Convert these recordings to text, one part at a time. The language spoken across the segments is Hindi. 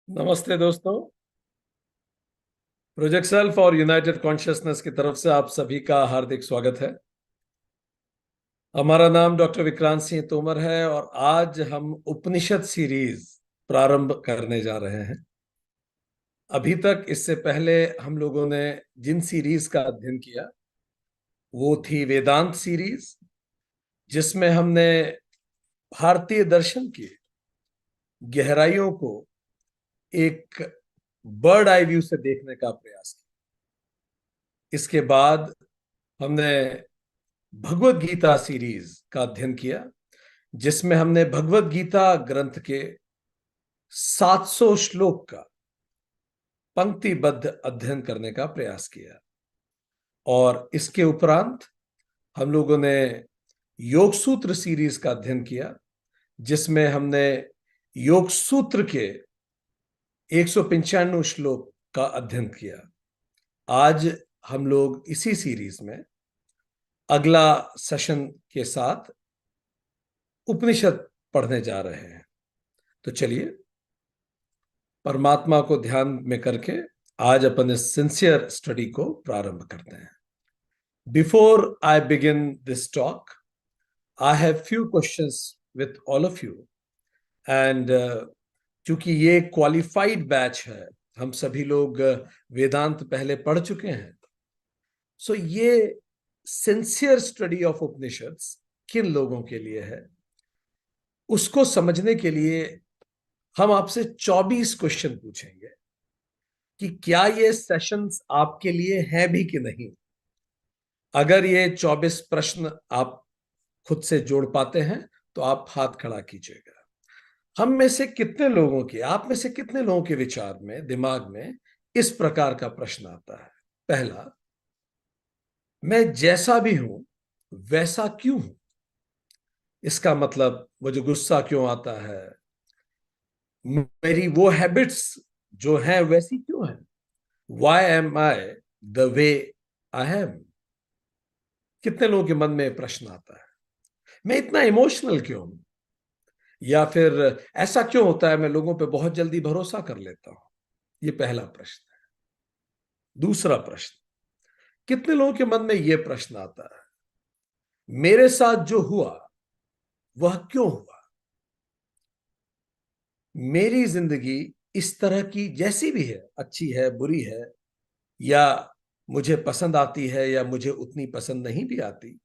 नमस्ते दोस्तों। प्रोजेक्ट सेल्फ और यूनाइटेड कॉन्शियसनेस की तरफ से आप सभी का हार्दिक स्वागत है। हमारा नाम डॉक्टर विक्रांत सिंह तोमर है और आज हम उपनिषद सीरीज प्रारंभ करने जा रहे हैं। अभी तक इससे पहले हम लोगों ने जिन सीरीज का अध्ययन किया वो थी वेदांत सीरीज, जिसमें हमने भारतीय दर्शन की गहराइयों को एक बर्ड आई व्यू से देखने का प्रयास किया। इसके बाद हमने भगवत गीता सीरीज का अध्ययन किया, जिसमें हमने भगवत गीता ग्रंथ के 700 श्लोक का पंक्तिबद्ध अध्ययन करने का प्रयास किया। और इसके उपरांत हम लोगों ने योग सूत्र सीरीज का अध्ययन किया, जिसमें हमने योग सूत्र के 195 श्लोक का अध्ययन किया। आज हम लोग इसी सीरीज में अगला सेशन के साथ उपनिषद पढ़ने जा रहे हैं। तो चलिए, परमात्मा को ध्यान में करके आज अपन इस सिंसियर स्टडी को प्रारंभ करते हैं। Before I begin this talk, I have few questions with all of you. And चूंकि ये क्वालिफाइड बैच है, हम सभी लोग वेदांत पहले पढ़ चुके हैं, सो ये सिंसियर स्टडी ऑफ उपनिषद्स किन लोगों के लिए है, उसको समझने के लिए हम आपसे 24 क्वेश्चन पूछेंगे कि क्या ये सेशंस आपके लिए हैं भी कि नहीं। अगर ये 24 प्रश्न आप खुद से जोड़ पाते हैं तो आप हाथ खड़ा कीजिएगा। हम में से कितने लोगों की, आप में से कितने लोगों के विचार में, दिमाग में इस प्रकार का प्रश्न आता है? पहला, मैं जैसा भी हूं वैसा क्यों हूं? इसका मतलब मुझे गुस्सा क्यों आता है, मेरी वो हैबिट्स जो हैं वैसी क्यों है, why am I the way I am. कितने लोगों के मन में प्रश्न आता है, मैं इतना इमोशनल क्यों हूं, या फिर ऐसा क्यों होता है मैं लोगों पे बहुत जल्दी भरोसा कर लेता हूं। ये पहला प्रश्न है। दूसरा प्रश्न, कितने लोगों के मन में यह प्रश्न आता है, मेरे साथ जो हुआ वह क्यों हुआ? मेरी जिंदगी इस तरह की जैसी भी है, अच्छी है, बुरी है, या मुझे पसंद आती है या मुझे उतनी पसंद नहीं भी आती,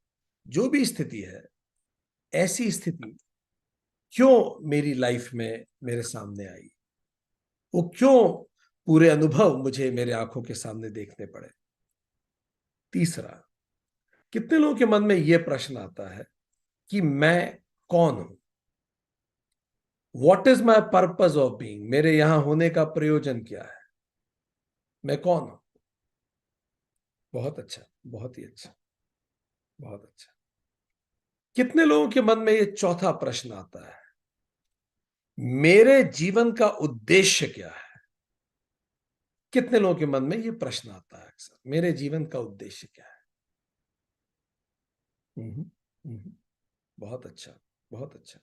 जो भी स्थिति है, ऐसी स्थिति क्यों मेरी लाइफ में मेरे सामने आई? वो क्यों पूरे अनुभव मुझे मेरे आंखों के सामने देखने पड़े? तीसरा, कितने लोगों के मन में यह प्रश्न आता है कि मैं कौन हूं? What is my purpose of being? मेरे यहां होने का प्रयोजन क्या है? मैं कौन हूं? बहुत अच्छा, बहुत ही अच्छा, बहुत अच्छा। कितने लोगों के मन में यह चौथा प्रश्न आता है, मेरे जीवन का उद्देश्य क्या है? कितने लोगों के मन में यह प्रश्न आता है अक्सर, मेरे जीवन का उद्देश्य क्या है? हम्म, हम्म, बहुत अच्छा, बहुत अच्छा।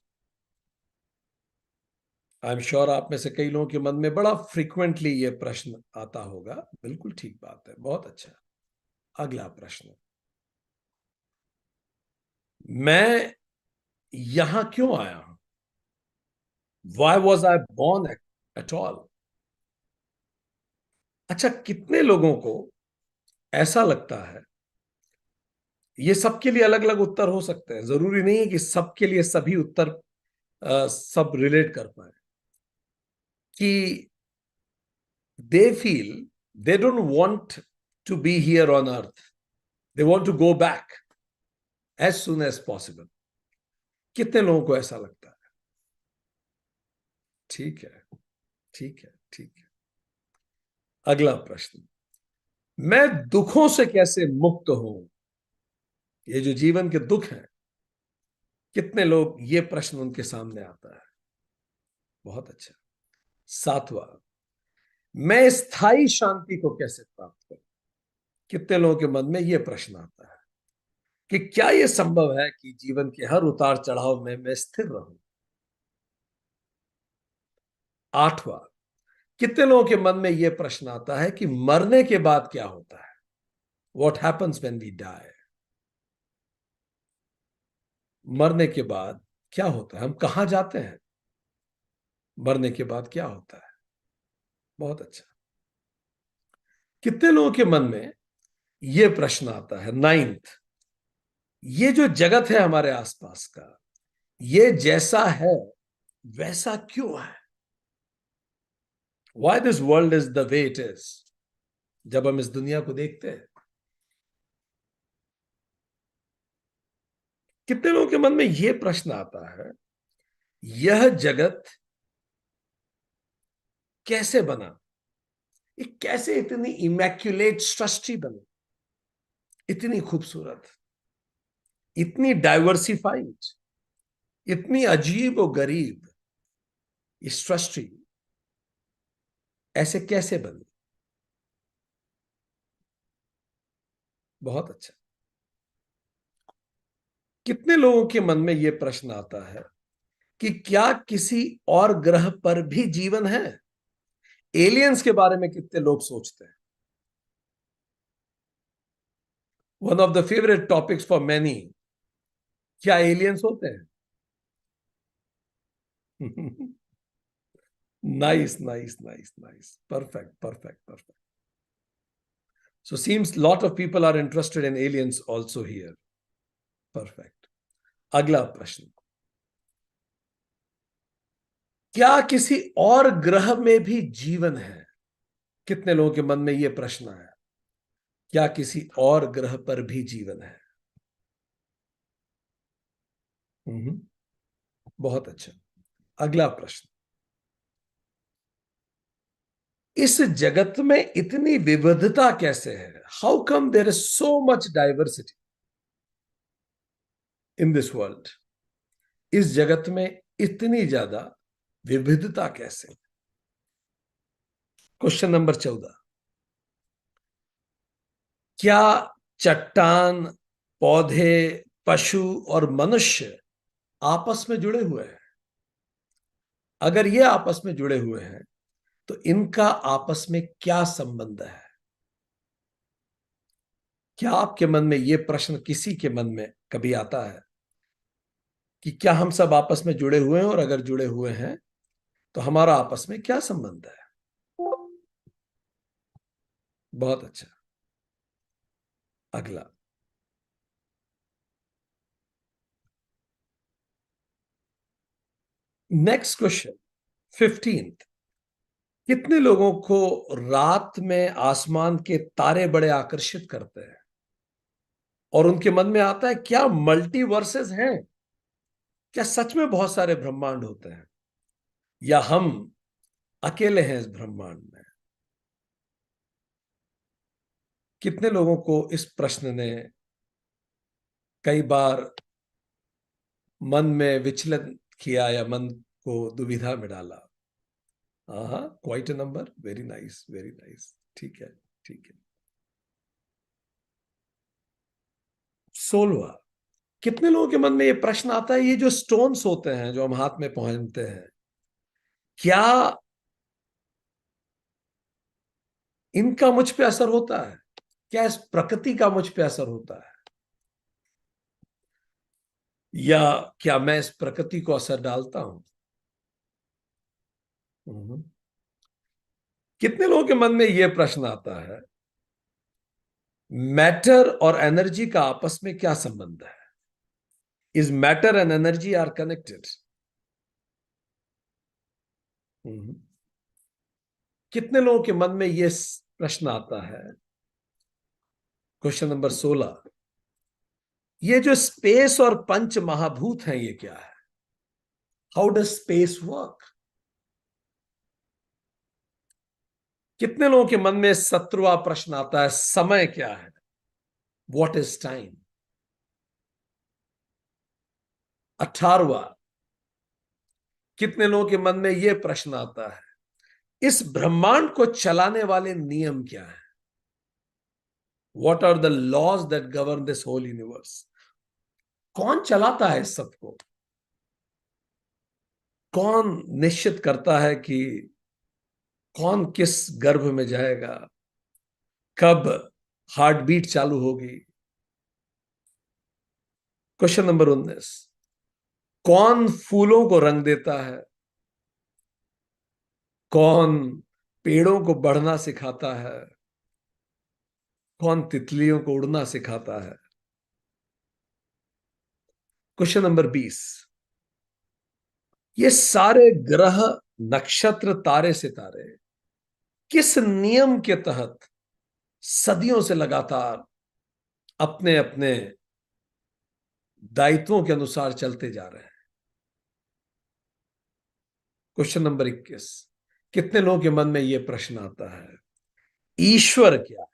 आई एम श्योर आप में से कई लोगों के मन में बड़ा फ्रीक्वेंटली यह प्रश्न आता होगा। बिल्कुल ठीक बात है, बहुत अच्छा। अगला प्रश्न, मैं यहां क्यों आया हूं? Why was I born at all? अच्छा, कितने लोगों को ऐसा लगता है, ये सबके लिए अलग अलग उत्तर हो सकते हैं, जरूरी नहीं है कि सबके लिए सभी उत्तर सब रिलेट कर पाए, कि they feel they don't want to be here on earth, they want to go back as soon as possible. कितने लोगों को ऐसा लगता है? ठीक है, ठीक है, ठीक है। अगला प्रश्न, मैं दुखों से कैसे मुक्त हूं? ये जो जीवन के दुख हैं, कितने लोग ये प्रश्न उनके सामने आता है? बहुत अच्छा। सातवां, मैं स्थायी शांति को कैसे प्राप्त करूं? कितने लोगों के मन में यह प्रश्न आता है कि क्या यह संभव है कि जीवन के हर उतार चढ़ाव में मैं स्थिर रहूं? आठवां, कितने लोगों के मन में यह प्रश्न आता है कि मरने के बाद क्या होता है? What happens when we die? मरने के बाद क्या होता है? हम कहां जाते हैं? मरने के बाद क्या होता है? बहुत अच्छा। कितने लोगों के मन में यह प्रश्न आता है, नाइन्थ, ये जो जगत है हमारे आसपास का, ये जैसा है वैसा क्यों है? Why this world is the way it is? जब हम इस दुनिया को देखते हैं, कितने लोगों के मन में यह प्रश्न आता है, यह जगत कैसे बना? ये कैसे इतनी इमैक्युलेट सृष्टि बनी, इतनी खूबसूरत, इतनी डाइवर्सिफाइड, इतनी अजीब और गरीब ये सृष्टि ऐसे कैसे बनी? बहुत अच्छा। कितने लोगों के मन में यह प्रश्न आता है कि क्या किसी और ग्रह पर भी जीवन है? एलियंस के बारे में कितने लोग सोचते हैं? One of the favourite topics for many, क्या एलियंस होते हैं? Nice nice nice nice, perfect perfect perfect. So seems lot of people are interested in aliens also here. Perfect. अगला प्रश्न, क्या किसी और ग्रह में भी जीवन है? कितने लोगों के मन में यह प्रश्न आया, क्या किसी और ग्रह पर भी जीवन है? बहुत अच्छा। अगला प्रश्न, इस जगत में इतनी विविधता कैसे है? How come there is so much diversity in this world? इस जगत में इतनी ज्यादा विविधता कैसे? क्वेश्चन नंबर 14, क्या चट्टान, पौधे, पशु और मनुष्य आपस में जुड़े हुए हैं? अगर ये आपस में जुड़े हुए हैं तो इनका आपस में क्या संबंध है? क्या आपके मन में यह प्रश्न किसी के मन में कभी आता है कि क्या हम सब आपस में जुड़े हुए हैं, और अगर जुड़े हुए हैं तो हमारा आपस में क्या संबंध है? बहुत अच्छा। अगला, नेक्स्ट क्वेश्चन 15, कितने लोगों को रात में आसमान के तारे बड़े आकर्षित करते हैं और उनके मन में आता है क्या मल्टीवर्सेस हैं? क्या सच में बहुत सारे ब्रह्मांड होते हैं, या हम अकेले हैं इस ब्रह्मांड में? कितने लोगों को इस प्रश्न ने कई बार मन में विचलन किया या मन को दुविधा में डाला? हाँ, quite a number, very nice very nice, ठीक है ठीक है। 16, कितने लोगों के मन में यह प्रश्न आता है, ये जो स्टोन्स होते हैं जो हम हाथ में पहनते हैं, क्या इनका मुझ पे असर होता है? क्या इस प्रकृति का मुझ पे असर होता है, या क्या मैं इस प्रकृति को असर डालता हूं? हम्म। कितने लोगों के मन में यह प्रश्न आता है, मैटर और एनर्जी का आपस में क्या संबंध है? Is matter and energy are connected? कितने लोगों के मन में यह प्रश्न आता है, क्वेश्चन नंबर 16, ये जो स्पेस और पंच महाभूत हैं ये क्या है? How does space work? कितने लोगों के मन में 17वां प्रश्न आता है, समय क्या है? What is time? 18वां, कितने लोगों के मन में यह प्रश्न आता है, इस ब्रह्मांड को चलाने वाले नियम क्या है? What are the laws that govern this whole universe? कौन चलाता है इस सबको? कौन निश्चित करता है कि कौन किस गर्भ में जाएगा, कब हार्ट बीट चालू होगी। क्वेश्चन नंबर 19, कौन फूलों को रंग देता है, कौन पेड़ों को बढ़ना सिखाता है, कौन तितलियों को उड़ना सिखाता है। क्वेश्चन नंबर 20, ये सारे ग्रह, नक्षत्र, तारे, सितारे किस नियम के तहत सदियों से लगातार अपने अपने दायित्वों के अनुसार चलते जा रहे हैं। क्वेश्चन नंबर 21, कितने लोगों के मन में यह प्रश्न आता है, ईश्वर क्या है?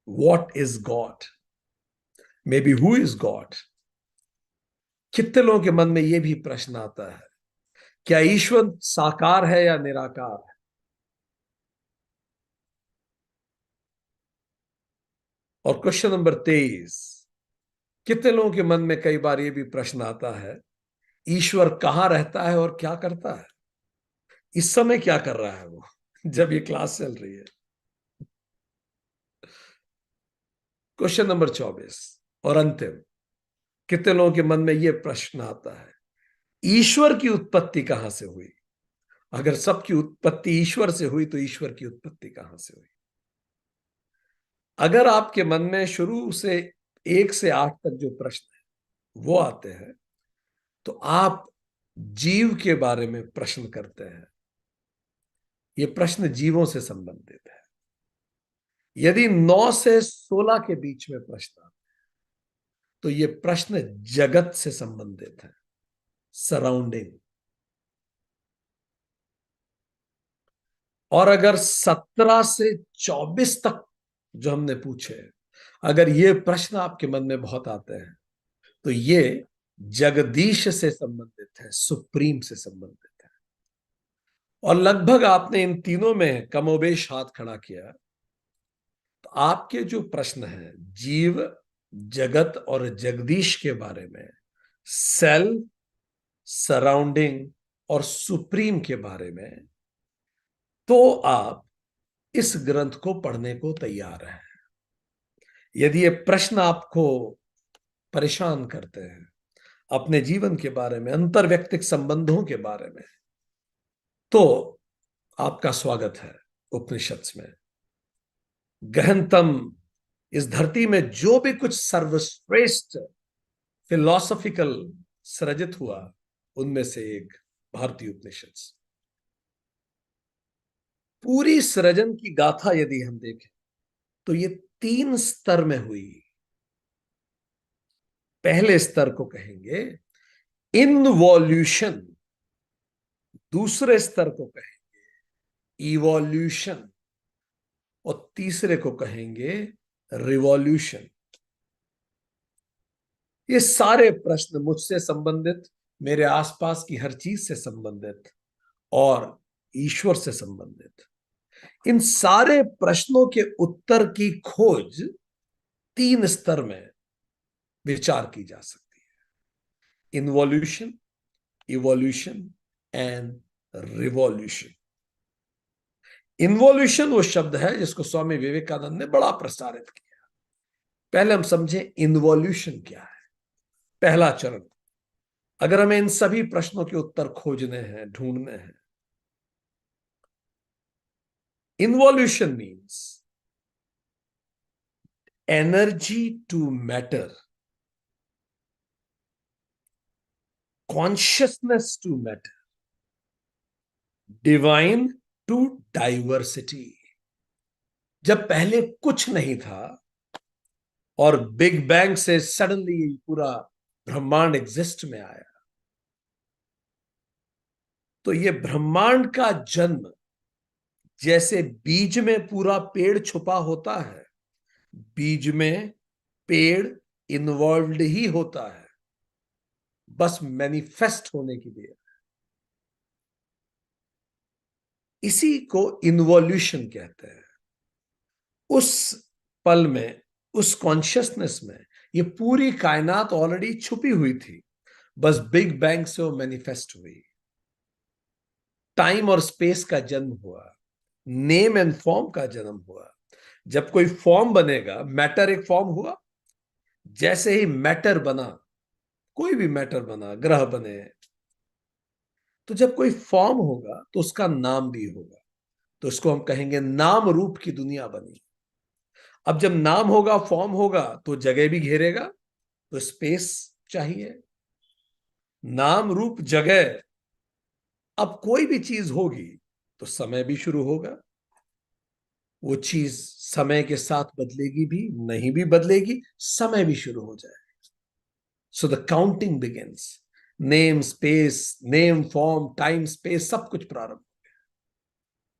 What is God, may be who is God. कितने लोगों के मन में यह भी प्रश्न आता है, क्या ईश्वर साकार है या निराकार है? और क्वेश्चन नंबर 23, कितने लोगों के मन में कई बार यह भी प्रश्न आता है, ईश्वर कहां रहता है और क्या करता है? इस समय क्या कर रहा है वो जब ये क्लास चल रही है? क्वेश्चन नंबर 24 और अंतिम, कितने लोगों के मन में यह प्रश्न आता है, ईश्वर की उत्पत्ति कहां से हुई? अगर सबकी उत्पत्ति ईश्वर से हुई तो ईश्वर की उत्पत्ति कहां से हुई? अगर आपके मन में शुरू से 1 से 8 तक जो प्रश्न है वो आते हैं, तो आप जीव के बारे में प्रश्न करते हैं। ये प्रश्न जीवों से संबंधित है। यदि 9 से 16 के बीच में प्रश्न आते हैं, तो ये प्रश्न जगत से संबंधित है, सराउंडिंग। और अगर 17 से 24 तक जो हमने पूछे, अगर ये प्रश्न आपके मन में बहुत आते हैं, तो ये जगदीश से संबंधित है, सुप्रीम से संबंधित है। और लगभग आपने इन तीनों में कमोबेश हाथ खड़ा किया, तो आपके जो प्रश्न हैं जीव, जगत और जगदीश के बारे में, सेल्फ, सराउंडिंग और सुप्रीम के बारे में, तो आप इस ग्रंथ को पढ़ने को तैयार हैं। यदि ये प्रश्न आपको परेशान करते हैं, अपने जीवन के बारे में, अंतर्व्यक्तिक संबंधों के बारे में, तो आपका स्वागत है उपनिषद में। गहनतम इस धरती में जो भी कुछ सर्वश्रेष्ठ फिलॉसफिकल सृजित हुआ, उनमें से एक भारतीय उपनिषद। पूरी सृजन की गाथा यदि हम देखें, तो ये 3 स्तर में हुई। पहले स्तर को कहेंगे इनवॉल्यूशन, दूसरे स्तर को कहेंगे इवोल्यूशन, और तीसरे को कहेंगे रिवॉल्यूशन। ये सारे प्रश्न मुझसे संबंधित, मेरे आसपास की हर चीज से संबंधित और ईश्वर से संबंधित। इन सारे प्रश्नों के उत्तर की खोज 3 स्तर में विचार की जा सकती है, इनवॉल्यूशन, इवोल्यूशन एंड रिवॉल्यूशन। इन्वॉल्यूशन वो शब्द है जिसको स्वामी विवेकानंद ने बड़ा प्रसारित किया। पहले हम समझें इन्वॉल्यूशन क्या है। पहला चरण, अगर हमें इन सभी प्रश्नों के उत्तर खोजने हैं, ढूंढने हैं, involution means energy to matter, consciousness to matter, divine to diversity. जब पहले कुछ नहीं था और बिग बैंग से सडनली पूरा ब्रह्मांड एग्जिस्ट में आया, तो ये ब्रह्मांड का जन्म जैसे बीज में पूरा पेड़ छुपा होता है, बीज में पेड़ इन्वॉल्व्ड ही होता है, बस मैनिफेस्ट होने की देर। इसी को इन्वॉल्यूशन कहते हैं। उस पल में, उस कॉन्शियसनेस में, ये पूरी कायनात ऑलरेडी छुपी हुई थी, बस बिग बैंग से वो मैनिफेस्ट हुई। टाइम और स्पेस का जन्म हुआ, नेम एंड फॉर्म का जन्म हुआ। जब कोई फॉर्म बनेगा, मैटर एक फॉर्म हुआ, जैसे ही मैटर बना, कोई भी मैटर बना, ग्रह बने, तो जब कोई फॉर्म होगा तो उसका नाम भी होगा, तो इसको हम कहेंगे नाम रूप की दुनिया बनी। अब जब नाम होगा, फॉर्म होगा, तो जगह भी घेरेगा, तो स्पेस चाहिए, नाम रूप जगह। अब कोई भी चीज होगी तो समय भी शुरू होगा, वो चीज समय के साथ बदलेगी भी, नहीं भी बदलेगी, समय भी शुरू हो जाए। So the counting begins, name space, name form time space सब कुछ प्रारंभ,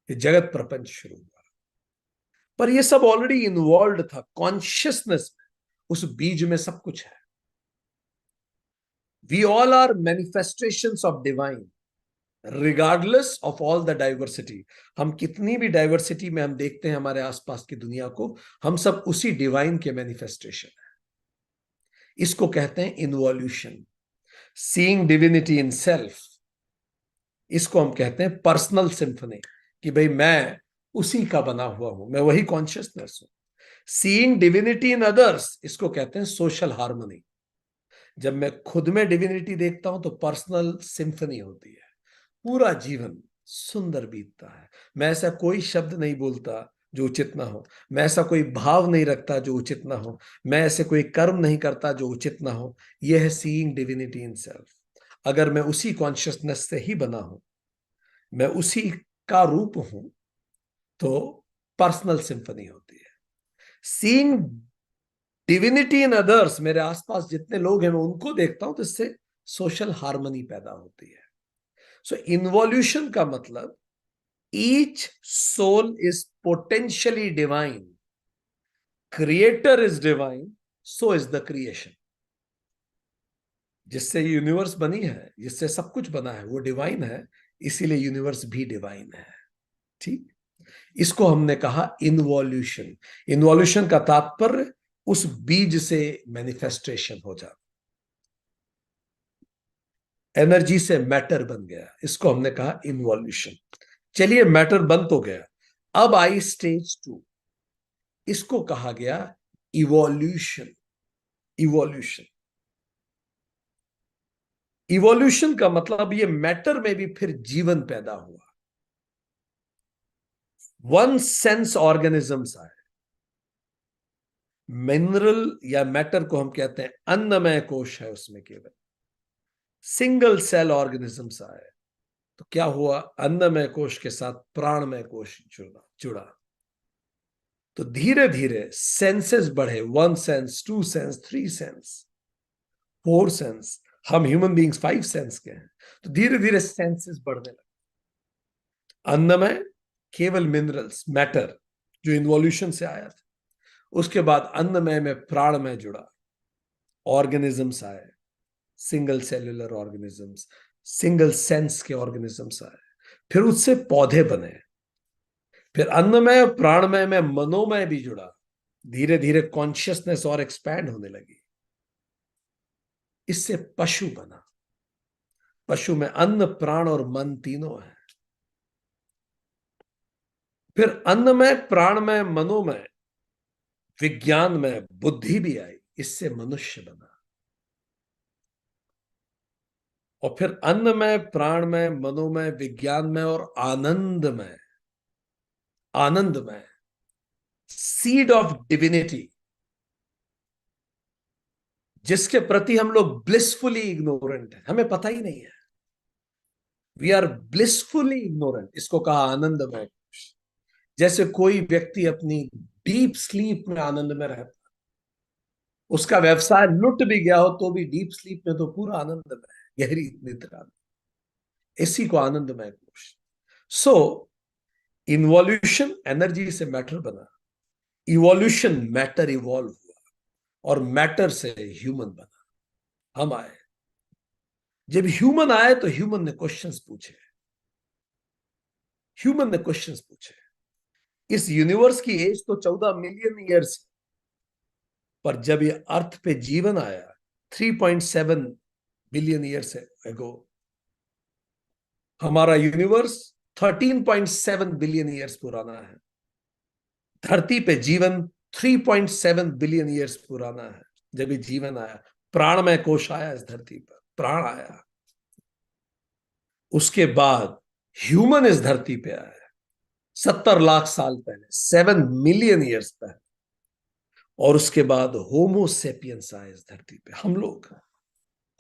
ये जगत प्रपंच शुरू हुआ। पर ये सब ऑलरेडी इन्वॉल्व था कॉन्शियसनेस में, उस बीज में सब कुछ है। We all are manifestations of divine, regardless of all the diversity. हम कितनी भी डाइवर्सिटी में हम देखते हैं हमारे आसपास की दुनिया को, हम सब उसी डिवाइन के मैनिफेस्टेशन है। इसको कहते हैं involution, seeing divinity in self. इसको हम कहते हैं पर्सनल सिंफनी, कि भाई मैं उसी का बना हुआ हूं, मैं वही कॉन्शियसनेस हूं। सीइंग डिविनिटी इन अदर्स, इसको कहते हैं सोशल हार्मनी। जब मैं खुद में डिविनिटी देखता हूं तो पर्सनल सिंफनी होती है, पूरा जीवन सुंदर बीतता है। मैं ऐसा कोई शब्द नहीं बोलता जो उचित ना हो, मैं ऐसा कोई भाव नहीं रखता जो उचित ना हो, मैं ऐसे कोई कर्म नहीं करता जो उचित ना हो। यह है सीइंग डिविनिटी इन सेल्फ। अगर मैं उसी कॉन्शियसनेस से ही बना हूं, मैं उसी का रूप हूं, तो पर्सनल सिंफनी होती है। सीइंग डिविनिटी इन अदर्स, मेरे आसपास जितने लोग हैं मैं उनको देखता हूं, तो इससे सोशल हार्मनी पैदा होती है। सो इन्वॉल्यूशन का मतलब each soul is potentially divine, creator is divine, so is the creation. जिससे यूनिवर्स बनी है, जिससे सब कुछ बना है, वो डिवाइन है, इसीलिए यूनिवर्स भी डिवाइन है। ठीक, इसको हमने कहा इन्वॉल्यूशन। इन्वॉल्यूशन का तात्पर्य उस बीज से मैनिफेस्टेशन हो जाता, एनर्जी से मैटर बन गया, इसको हमने कहा इन्वॉल्यूशन। चलिए, मैटर बन तो गया, अब आई स्टेज 2, इसको कहा गया इवोल्यूशन। इवोल्यूशन, इवोल्यूशन का मतलब ये मैटर में भी फिर जीवन पैदा हुआ। वन सेंस ऑर्गेनिजम्स आए, मिनरल या मैटर को हम कहते हैं अन्नमय कोश है उसमें केवल, सिंगल सेल ऑर्गेनिजम्स आए। तो क्या हुआ, अन्नमय कोश के साथ प्राणमय कोश जुड़ा जुड़ा, तो धीरे धीरे सेंसेस बढ़े, one sense, two sense, three sense, four sense. हम ह्यूमन बींग्स 5 सेंस के हैं, तो धीरे धीरे सेंसेस बढ़ने लगे। अन्नमय केवल मिनरल्स, मैटर जो इन्वॉल्यूशन से आया था। उसके बाद अन्नमय में प्राणमय जुड़ा, ऑर्गेनिजम्स आए, single cellular organisms, single sense के ऑर्गेनिजम्स आए, फिर उससे पौधे बने, फिर अन्नमय प्राणमय में मनोमय भी जुड़ा, धीरे धीरे कॉन्शियसनेस और एक्सपैंड होने लगी, इससे पशु बना। पशु में अन्न प्राण और मन तीनों है। फिर अन्नमय प्राणमय मनोमय विज्ञान में बुद्धि भी आई, इससे मनुष्य बना। और फिर अन्नमय प्राणमय मनोमय विज्ञानमय और आनंदमय, आनंदमय सीड ऑफ डिविनिटी, जिसके प्रति हम लोग ब्लिसफुली इग्नोरेंट हैं, हमें पता ही नहीं है। वी आर ब्लिसफुली इग्नोरेंट, इसको कहा आनंदमय। जैसे कोई व्यक्ति अपनी डीप स्लीप में आनंद में रहता, उसका व्यवसाय लुट भी गया हो तो भी डीप स्लीप में तो पूरा आनंद में है, गहरी निद्रा, इसी को आनंदमय कोश। सो इन्वॉल्यूशन एनर्जी से मैटर बना, इवोल्यूशन मैटर इवॉल्व हुआ, और मैटर से ह्यूमन बना, हम आए। जब ह्यूमन आए तो ह्यूमन ने क्वेश्चंस पूछे, ह्यूमन ने क्वेश्चंस पूछे। इस यूनिवर्स की एज तो 14 मिलियन ईयर्स, पर जब ये अर्थ पे जीवन आया 3.7 बिलियन ईयर्स एगो, हमारा यूनिवर्स 13.7 बिलियन ईयर्स पुराना है। धरती पे जीवन 3.7 बिलियन ईयर्स पुराना है। जब ये जीवन आया, प्राणमय कोश आया इस धरती पर, प्राण आया, उसके बाद ह्यूमन इस धरती पे आया 70 लाख साल पहले, 7 मिलियन ईयर्स पहले। और उसके बाद होमोसेपियंस आए इस धरती पे, हम लोग।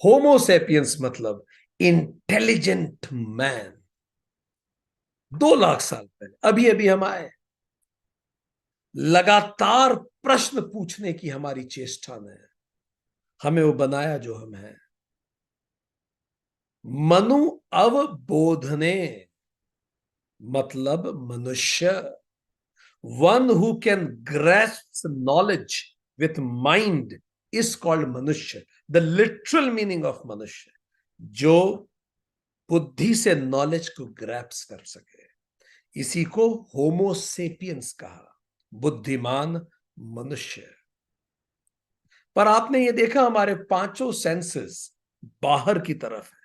होमोसेपियंस मतलब इंटेलिजेंट मैन, 2 लाख साल पहले, अभी अभी हम आए। लगातार प्रश्न पूछने की हमारी चेष्टा ने हमें वो बनाया जो हम हैं। मनु अवबोधने मतलब मनुष्य, one who can grasp knowledge with mind is called मनुष्य। द लिटरल मीनिंग ऑफ मनुष्य, जो बुद्धि से नॉलेज को ग्रैप्स कर सके, इसी को होमोसेपियंस कहा, बुद्धिमान मनुष्य। पर आपने ये देखा हमारे पांचों सेंसेस बाहर की तरफ है।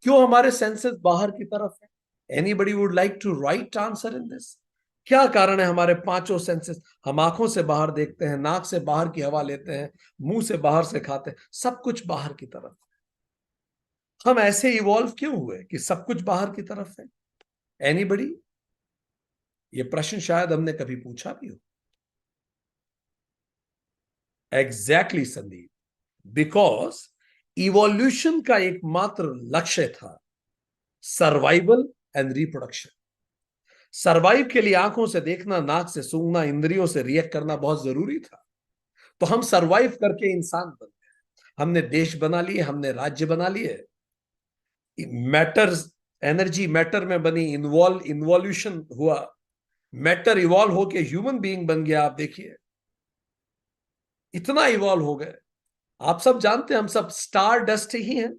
क्यों हमारे सेंसेस बाहर की तरफ है? Anybody would like to write answer in this? क्या कारण है हमारे पांचों सेंसेस? हम आंखों से बाहर देखते हैं, नाक से बाहर की हवा लेते हैं, मुंह से बाहर से खाते हैं, सब कुछ बाहर की तरफ है। हम ऐसे इवॉल्व क्यों हुए कि सब कुछ बाहर की तरफ है? एनीबडी? ये प्रश्न शायद हमने कभी पूछा भी हो। एग्जैक्टली संदीप, बिकॉज इवोल्यूशन का एकमात्र लक्ष्य था सर्वाइवल एंड रिप्रोडक्शन। सर्वाइव के लिए आंखों से देखना, नाक से सूंघना, इंद्रियों से रिएक्ट करना बहुत जरूरी था। तो हम सर्वाइव करके इंसान बन गए, हमने देश बना लिए, हमने राज्य बना लिए, मैटर, एनर्जी मैटर में बनी, इन्वॉल्यूशन हुआ, मैटर इवॉल्व होके ह्यूमन बीइंग बन गया। आप देखिए इतना इवॉल्व हो गए। आप सब जानते हैं हम सब स्टार डस्ट ही हैं,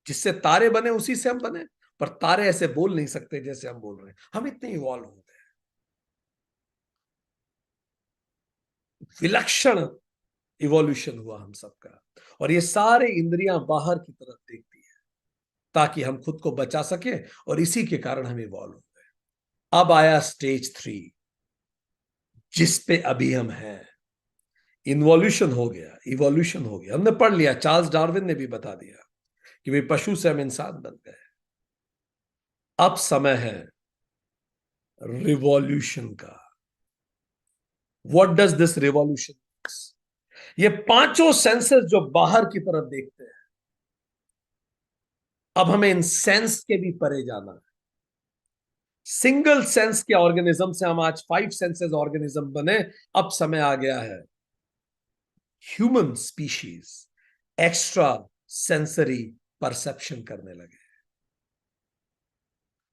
जिससे तारे बने उसी से हम बने। पर तारे ऐसे बोल नहीं सकते जैसे हम बोल रहे हैं, हम इतने इवॉल्व हो गए। विलक्षण इवोल्यूशन हुआ हम सबका। और ये सारे इंद्रियां बाहर की तरफ देखती है ताकि हम खुद को बचा सके, और इसी के कारण हम इवॉल्व हो गए। अब आया स्टेज 3, जिस पे अभी हम हैं। इन्वॉल्यूशन हो गया, इवोल्यूशन हो गया, हमने पढ़ लिया, चार्ल्स डार्विन ने भी बता दिया कि भाई पशु से हम इंसान बन गए। अब समय है रिवॉल्यूशन का। What does this revolution? ये पांचों सेंसेस जो बाहर की तरफ देखते हैं, अब हमें इन सेंस के भी परे जाना है। सिंगल सेंस के ऑर्गेनिज्म से हम आज 5 सेंसेस ऑर्गेनिज्म बने। अब समय आ गया है human species extra sensory perception करने लगे।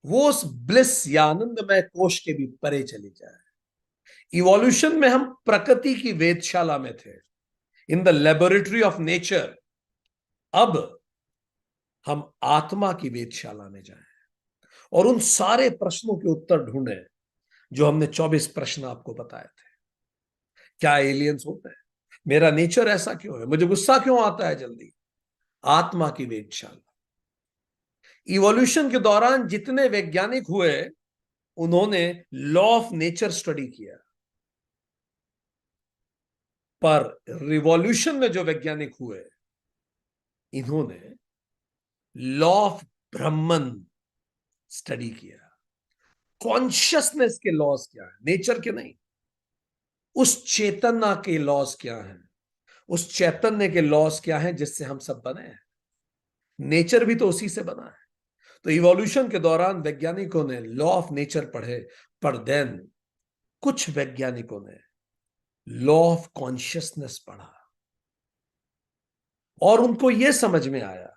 वो उस ब्लिस या आनंदमय कोश के भी परे चली जाए। इवोल्यूशन में हम प्रकृति की वेधशाला में थे, in the laboratory of nature. अब हम आत्मा की वेधशाला में जाएं और उन सारे प्रश्नों के उत्तर ढूंढें जो हमने 24 प्रश्न आपको बताए थे। क्या एलियंस होते हैं? मेरा नेचर ऐसा क्यों है? मुझे गुस्सा क्यों आता है जल्दी? आत्मा की वेधशाला। इवोल्यूशन के दौरान जितने वैज्ञानिक हुए, उन्होंने लॉ ऑफ नेचर स्टडी किया। पर रिवॉल्यूशन में जो वैज्ञानिक हुए, इन्होंने लॉ ऑफ ब्रह्मन स्टडी किया। कॉन्शियसनेस के लॉज क्या है, नेचर के नहीं। उस चेतना के लॉज क्या हैं, उस चैतन्य के लॉज क्या हैं जिससे हम सब बने हैं। नेचर भी तो उसी से बना है। तो इवोल्यूशन के दौरान वैज्ञानिकों ने लॉ ऑफ नेचर पढ़े, पर देन कुछ वैज्ञानिकों ने लॉ ऑफ कॉन्शियसनेस पढ़ा, और उनको यह समझ में आया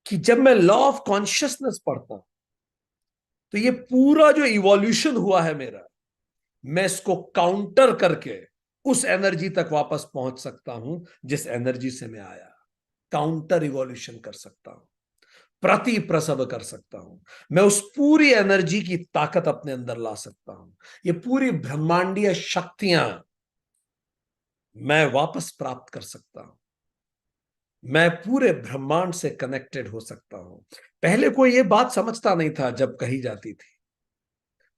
कि जब मैं लॉ ऑफ कॉन्शियसनेस पढ़ता हूं, तो ये पूरा जो इवोल्यूशन हुआ है मेरा, मैं इसको काउंटर करके उस एनर्जी तक वापस पहुंच सकता हूं जिस एनर्जी से मैं आया। काउंटर इवोल्यूशन कर सकता हूं, प्रति प्रसव कर सकता हूं। मैं उस पूरी एनर्जी की ताकत अपने अंदर ला सकता हूं। ये पूरी ब्रह्मांडीय शक्तियां मैं वापस प्राप्त कर सकता हूं। मैं पूरे ब्रह्मांड से कनेक्टेड हो सकता हूं। पहले कोई ये बात समझता नहीं था जब कही जाती थी,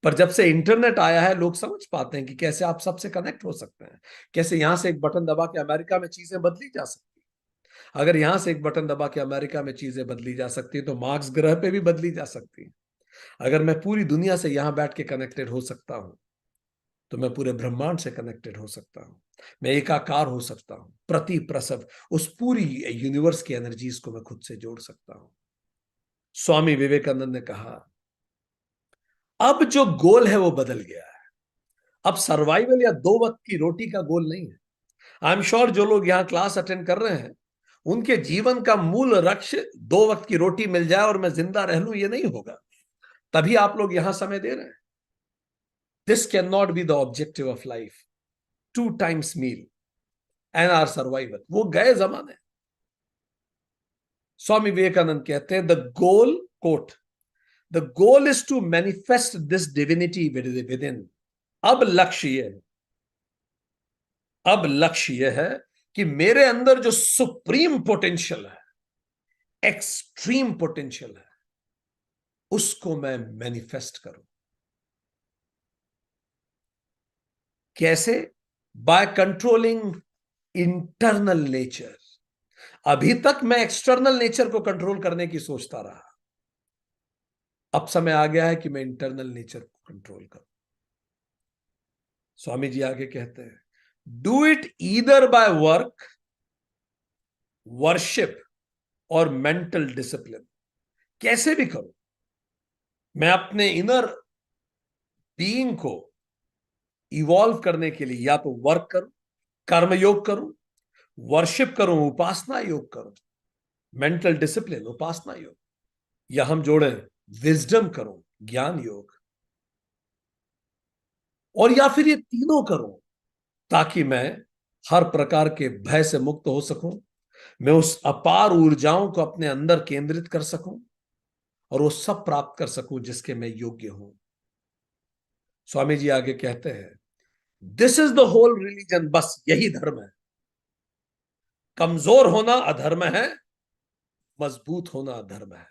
पर जब से इंटरनेट आया है लोग समझ पाते हैं कि कैसे आप सबसे कनेक्ट हो सकते हैं। कैसे यहां से एक बटन दबा के अमेरिका में चीजें बदली जा सकती हैं। अगर यहां से एक बटन दबा के अमेरिका में चीजें बदली जा सकती है तो मार्स ग्रह पे भी बदली जा सकती है। अगर मैं पूरी दुनिया से यहां बैठ के कनेक्टेड हो सकता हूं तो मैं पूरे ब्रह्मांड से कनेक्टेड हो सकता हूं। मैं एकाकार हो सकता हूं, प्रति प्रसव उस पूरी यूनिवर्स की एनर्जीज को मैं खुद से जोड़ सकता हूं। स्वामी विवेकानंद ने कहा, अब जो गोल है वो बदल गया है। अब सर्वाइवल या दो वक्त की रोटी का गोल नहीं है। आई एम श्योर जो लोग यहां क्लास अटेंड कर रहे हैं उनके जीवन का मूल लक्ष्य दो वक्त की रोटी मिल जाए और मैं जिंदा रह लूं, ये नहीं होगा। तभी आप लोग यहां समय दे रहे हैं। This can not be the objective of life, two times meal and or survival, वो गए जमाने। स्वामी विवेकानंद कहते हैं, the goal quote, the goal is to manifest this divinity within. अब लक्ष्य यह है, अब लक्ष्य यह है कि मेरे अंदर जो सुप्रीम पोटेंशियल है, एक्सट्रीम पोटेंशियल है, उसको मैं मैनिफेस्ट करूं। कैसे? By controlling internal nature. अभी तक मैं एक्सटर्नल नेचर को कंट्रोल करने की सोचता रहा, अब समय आ गया है कि मैं इंटरनल नेचर को कंट्रोल करूं। स्वामी जी आगे कहते हैं, do it either by work, worship और मेंटल डिसिप्लिन। कैसे भी करूं, मैं अपने इनर बीइंग को इवॉल्व करने के लिए या तो वर्क करूं, कर्म योग करूं, वर्शिप करूं, उपासना योग करूं, मेंटल डिसिप्लिन, उपासना योग, या हम जोड़े विजडम करूं, ज्ञान योग, और या फिर ये तीनों करूं ताकि मैं हर प्रकार के भय से मुक्त हो सकूं, मैं उस अपार ऊर्जाओं को अपने अंदर केंद्रित कर सकूं और वो सब प्राप्त कर सकूं जिसके मैं योग्य हूं। स्वामी जी आगे कहते हैं, this is the whole religion, बस यही धर्म है। कमजोर होना अधर्म है, मजबूत होना अधर्म है।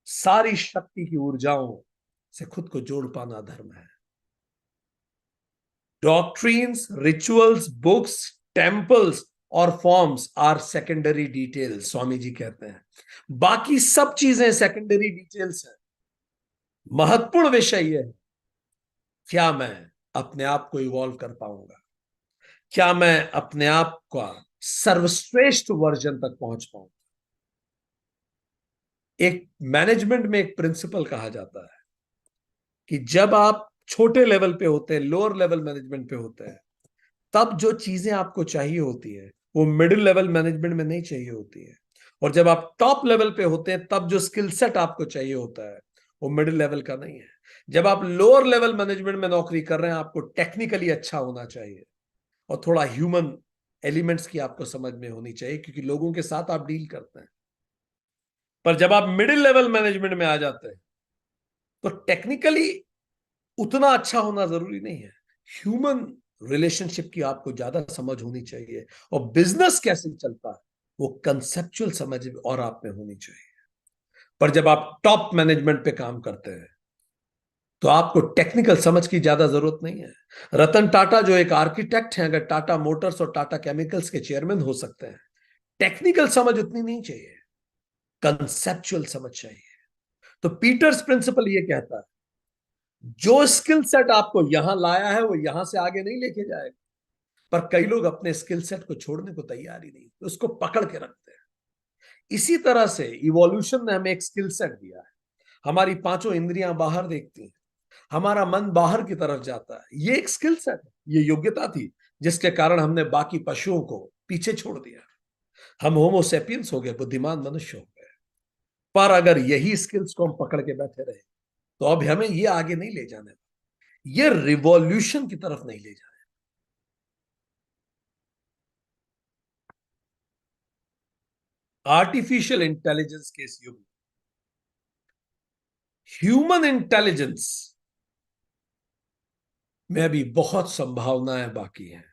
सारी शक्ति की ऊर्जाओं से खुद को जोड़ पाना धर्म है। डॉक्ट्रीन्स, रिचुअल्स, बुक्स, टेम्पल्स और forms are secondary details, Swami ji कहते हैं। बाकी सब चीजें सेकेंडरी डिटेल्स हैं। महत्वपूर्ण विषय यह है, क्या मैं अपने आप को इवॉल्व कर पाऊंगा? क्या मैं अपने आप का सर्वश्रेष्ठ वर्जन तक पहुंच पाऊंगा? एक मैनेजमेंट में एक प्रिंसिपल कहा जाता है कि जब आप छोटे लेवल पे होते हैं, लोअर लेवल मैनेजमेंट पे होते हैं, तब जो चीजें आपको चाहिए होती है वो मिडिल लेवल मैनेजमेंट में नहीं चाहिए होती है। और जब आप टॉप लेवल पे होते हैं तब जो स्किल सेट आपको चाहिए होता है वो मिडिल लेवल का नहीं है। जब आप लोअर लेवल मैनेजमेंट में नौकरी कर रहे हैं आपको टेक्निकली अच्छा होना चाहिए और थोड़ा ह्यूमन एलिमेंट्स की आपको समझ में होनी चाहिए, क्योंकि लोगों के साथ आप डील करते हैं। पर जब आप मिडिल लेवल मैनेजमेंट में आ जाते हैं तो टेक्निकली उतना अच्छा होना जरूरी नहीं है, ह्यूमन रिलेशनशिप की आपको ज्यादा समझ होनी चाहिए, और बिजनेस कैसे चलता है वो कंसेप्चुअल समझ और आप में होनी चाहिए। पर जब आप टॉप मैनेजमेंट पे काम करते हैं तो आपको टेक्निकल समझ की ज्यादा जरूरत नहीं है। रतन टाटा जो एक आर्किटेक्ट हैं, अगर टाटा मोटर्स और टाटा केमिकल्स के चेयरमैन हो सकते हैं। टेक्निकल समझ उतनी नहीं चाहिए, कंसेप्चुअल समझ चाहिए। तो पीटर्स प्रिंसिपल ये कहता है, जो स्किल सेट आपको यहां लाया है वो यहां से आगे नहीं लेके जाएगा। पर कई लोग अपने स्किल सेट को छोड़ने को तैयार ही नहीं, तो उसको पकड़ के रखते हैं। इसी तरह से इवोल्यूशन ने हमें एक स्किल सेट दिया है। हमारी पांचों इंद्रियां बाहर देखती हैं, हमारा मन बाहर की तरफ जाता है, ये एक स्किल सेट है, ये योग्यता थी जिसके कारण हमने बाकी पशुओं को पीछे छोड़ दिया। हम होमोसेपियंस हो गए, बुद्धिमान मनुष्य हो गए। पर अगर यही स्किल्स को हम पकड़ के बैठे रहे तो अब हमें ये आगे नहीं ले जाने, ये रिवॉल्यूशन की तरफ नहीं ले जाने। आर्टिफिशियल इंटेलिजेंस के इस युग में ह्यूमन इंटेलिजेंस में अभी बहुत संभावनाएं बाकी हैं।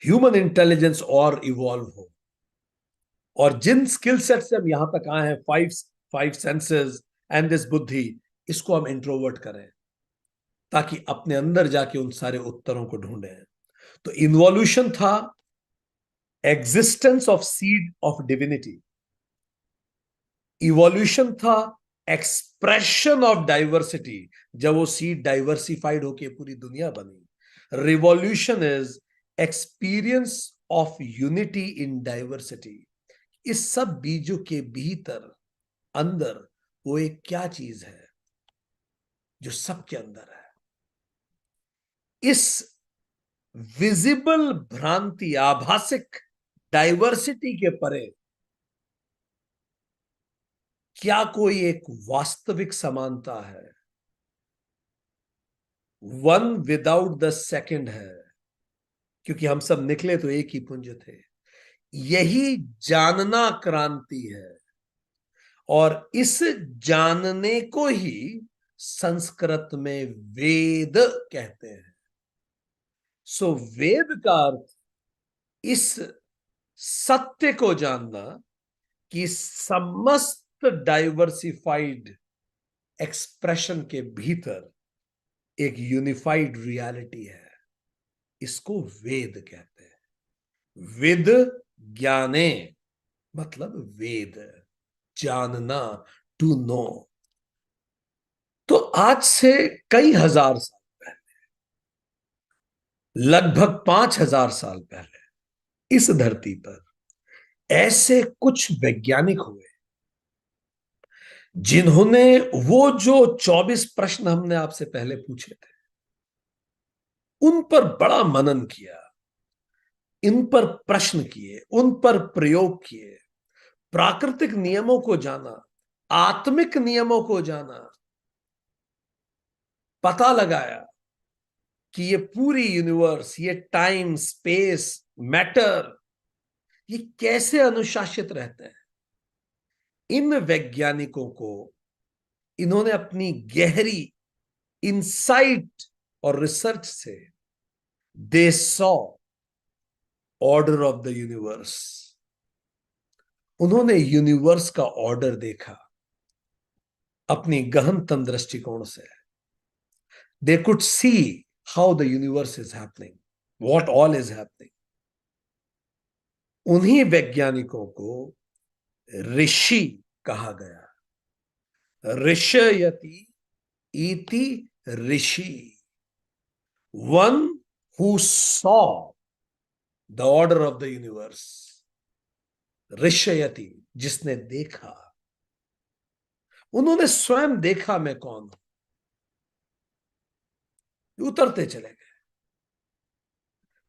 ह्यूमन इंटेलिजेंस और इवॉल्व हो, और जिन स्किल सेट से हम यहां तक आए हैं, five five senses and this बुद्धि, इसको हम इंट्रोवर्ट करें ताकि अपने अंदर जाके उन सारे उत्तरों को ढूंढें। तो इन्वॉल्यूशन था existence of seed of divinity, evolution था एक्सप्रेशन ऑफ डाइवर्सिटी, जब वो सीड डाइवर्सिफाइड होके पूरी दुनिया बनी। Revolution is experience of unity in diversity. इस सब बीजों के भीतर अंदर वो एक क्या चीज है जो सबके अंदर है। इस विजिबल भ्रांति, आभासिक डाइवर्सिटी के परे क्या कोई एक वास्तविक समानता है? वन विदाउट द सेकंड है, क्योंकि हम सब निकले तो एक ही पुंज थे। यही जानना क्रांति है, और इस जानने को ही संस्कृत में वेद कहते हैं। सो वेद का अर्थ इस सत्य को जानना कि समस्त डाइवर्सिफाइड एक्सप्रेशन के भीतर एक यूनिफाइड रियलिटी है। इसको वेद कहते हैं। विद ज्ञाने मतलब वेद, जानना, टू नो। तो आज से कई हजार साल पहले, लगभग 5,000 साल पहले इस धरती पर ऐसे कुछ वैज्ञानिक हुए जिन्होंने वो जो 24 प्रश्न हमने आपसे पहले पूछे थे उन पर बड़ा मनन किया, इन पर प्रश्न किए, उन पर प्रयोग किए, प्राकृतिक नियमों को जाना, आत्मिक नियमों को जाना, पता लगाया कि ये पूरी यूनिवर्स, ये टाइम, स्पेस, मैटर, ये कैसे अनुशासित रहते हैं। इन वैज्ञानिकों को इन्होंने अपनी गहरी इंसाइट और रिसर्च से they saw order of the universe. उन्होंने यूनिवर्स का ऑर्डर देखा अपनी गहनतम दृष्टिकोण से। They could see how the universe is happening, what all is happening. उन्हीं वैज्ञानिकों को ऋषि कहा गया। ऋषयति इति ऋषि, one who saw the order of the universe. ऋषयति जिसने देखा, उन्होंने स्वयं देखा मैं कौन हूं, उतरते चले गए।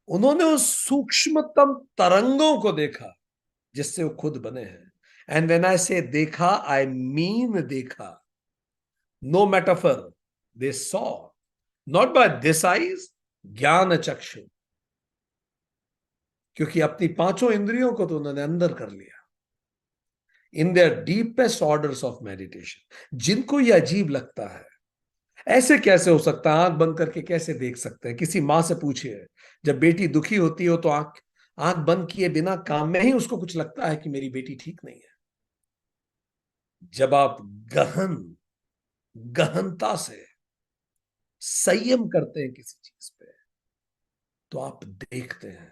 उन्होंने उस सूक्ष्मतम तरंगों को देखा जिससे वो खुद बने हैं। एंड व्हेन आई से देखा, आई मीन देखा, no metaphor, they saw, not by this eyes, ज्ञान चक्षु, क्योंकि अपनी पांचों इंद्रियों को तो उन्होंने अंदर कर लिया। In their deepest orders of meditation. जिनको यह अजीब लगता है, ऐसे कैसे हो सकता है, आंख बंद करके कैसे देख सकते हैं? किसी मां से पूछिए, जब बेटी दुखी होती हो तो आंख आंख बंद किए बिना काम में ही उसको कुछ लगता है कि मेरी बेटी ठीक नहीं है। जब आप गहनता से संयम करते हैं किसी चीज पे, तो आप देखते हैं।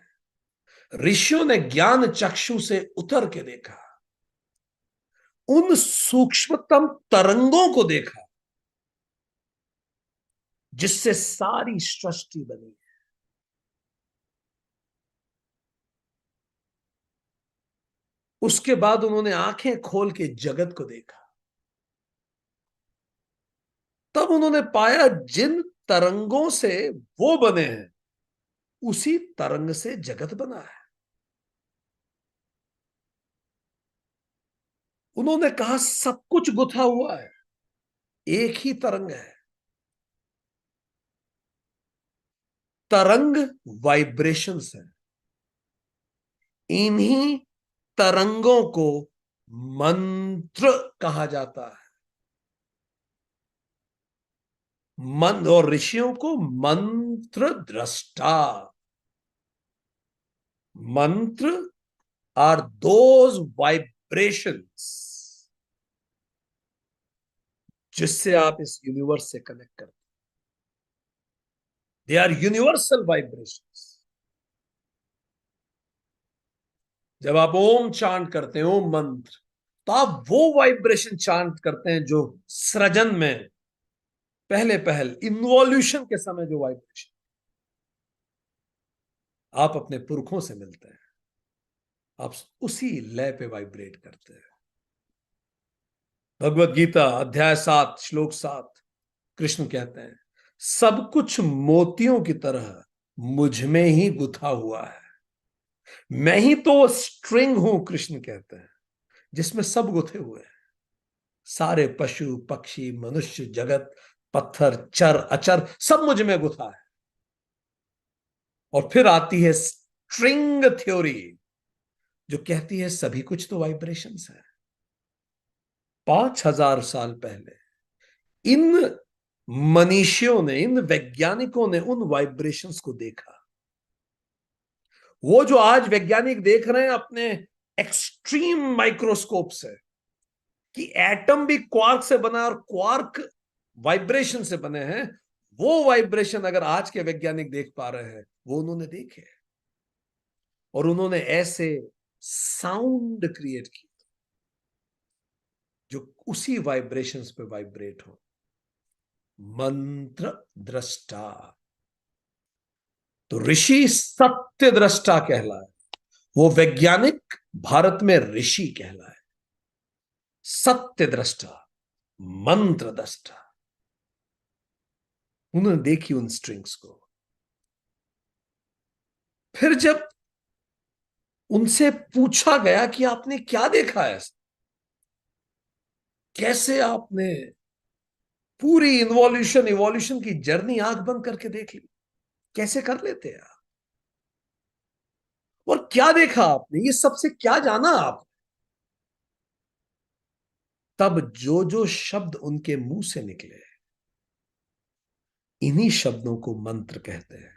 ऋषियों ने ज्ञान चक्षु से उतर के देखा, उन सूक्ष्मतम तरंगों को देखा जिससे सारी सृष्टि बनी। उसके बाद उन्होंने आंखें खोल के जगत को देखा। तब उन्होंने पाया जिन तरंगों से वो बने हैं, उसी तरंग से जगत बना है। उन्होंने कहा सब कुछ गुथा हुआ है, एक ही तरंग है। तरंग वाइब्रेशंस है। इन्हीं तरंगों को मंत्र कहा जाता है। मन और ऋषियों को मंत्र दृष्टा, मंत्र आर दोज वाइब्रेशंस जिससे आप इस यूनिवर्स से कनेक्ट करते हैं. They are universal vibrations. जब आप ओम चांट करते हैं, ओम मंत्र, तो आप वो वाइब्रेशन चांट करते हैं जो सृजन में पहले पहल इन्वॉल्यूशन के समय जो वाइब्रेशन आप अपने पुरखों से मिलते हैं, आप उसी लय पे वाइब्रेट करते हैं. भगवत गीता अध्याय 7 श्लोक 7, कृष्ण कहते हैं, सब कुछ मोतियों की तरह मुझ में ही गुथा हुआ है. मैं ही तो स्ट्रिंग हूं, कृष्ण कहते हैं, जिसमें सब गुथे हुए हैं. सारे पशु पक्षी मनुष्य जगत, पत्थर चर अचर, सब मुझ में गुथा है. और फिर आती है स्ट्रिंग थ्योरी, जो कहती है सभी कुछ तो वाइब्रेशंस है. 5,000 साल पहले इन मनीषियों ने, इन वैज्ञानिकों ने उन वाइब्रेशंस को देखा. वो जो आज वैज्ञानिक देख रहे हैं अपने एक्सट्रीम माइक्रोस्कोप से कि एटम भी क्वार्क से बना और क्वार्क वाइब्रेशन से बने हैं, वो वाइब्रेशन अगर आज के वैज्ञानिक देख पा रहे हैं, वो उन्होंने देखे. और उन्होंने ऐसे साउंड क्रिएट की जो उसी वाइब्रेशंस पे वाइब्रेट हो. मंत्र दृष्टा. तो ऋषि सत्य दृष्टा कहलाए, वो वैज्ञानिक भारत में ऋषि कहलाए. सत्य दृष्टा, मंत्र दृष्टा. उन्होंने देखी उन स्ट्रिंग्स को. फिर जब उनसे पूछा गया कि आपने क्या देखा है, कैसे आपने पूरी इन्वॉल्यूशन इवोल्यूशन की जर्नी आंख बंद करके देख ली, कैसे कर लेते हैं आप, और क्या देखा आपने, ये सबसे क्या जाना आप. तब जो जो शब्द उनके मुंह से निकले, इन्हीं शब्दों को मंत्र कहते हैं.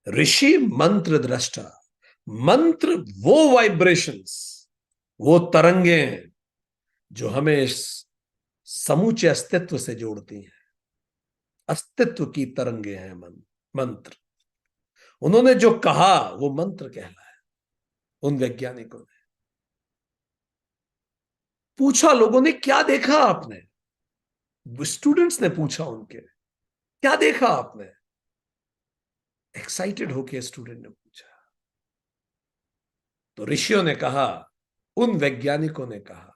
ऋषि मंत्र दृष्टा. मंत्र वो वाइब्रेशंस, वो तरंगे हैं जो हमें इस समूचे अस्तित्व से जोड़ती हैं. अस्तित्व की तरंगे हैं मंत्र. उन्होंने जो कहा वो मंत्र कहलाया. उन वैज्ञानिकों ने पूछा, लोगों ने क्या देखा आपने, स्टूडेंट्स ने पूछा उनके, क्या देखा आपने. एक्साइटेड होके स्टूडेंट ने पूछा. तो ऋषियों ने कहा, उन वैज्ञानिकों ने कहा,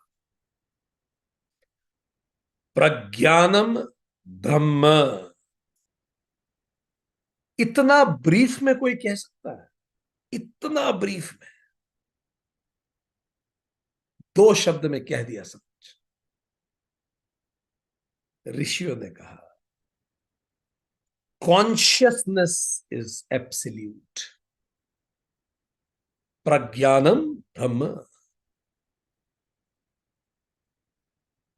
प्रज्ञानम ब्रह्म. इतना ब्रीफ में कोई कह सकता है? इतना ब्रीफ में 2 शब्द में कह दिया सब कुछ. ऋषियों ने कहा, consciousness is absolute. प्रज्ञानम Brahma.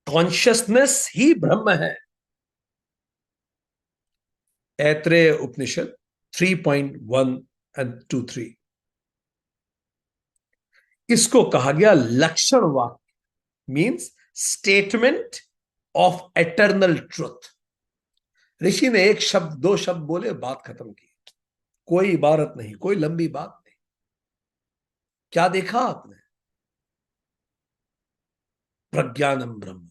Consciousness ही ब्रह्म है. ऐत्रेय उपनिषद 3.1 एंड 2-3. इसको कहा गया लक्षण वाक्य, means statement of eternal truth. ऋषि ने एक शब्द 2 शब्द बोले, बात खत्म की. कोई इबारत नहीं, कोई लंबी बात नहीं. क्या देखा आपने? प्रज्ञानम ब्रह्म.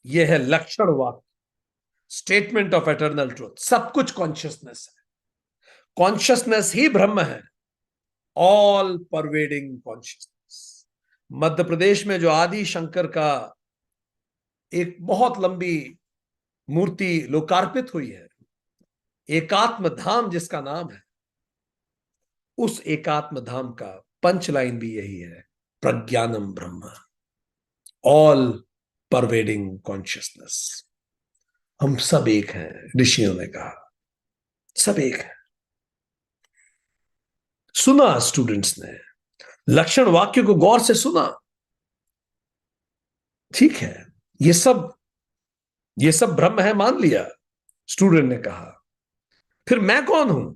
यह है लक्षण वाक्य, स्टेटमेंट ऑफ एटर्नल ट्रुथ. सब कुछ कॉन्शियसनेस है. कॉन्शियसनेस ही ब्रह्म है. All pervading consciousness. Madhya Pradesh में जो आदि शंकर का एक बहुत लंबी मूर्ति लोकार्पित हुई है, एकात्म धाम जिसका नाम है, उस एकात्म धाम का पंच लाइन भी यही है, प्रज्ञानम ब्रह्म. All pervading consciousness. हम सब एक हैं, ऋषियों ने कहा, सब एक है. सुना स्टूडेंट्स ने, लक्षण वाक्य को गौर से सुना. ठीक है, ये सब ब्रह्म है, मान लिया. स्टूडेंट ने कहा, फिर मैं कौन हूं?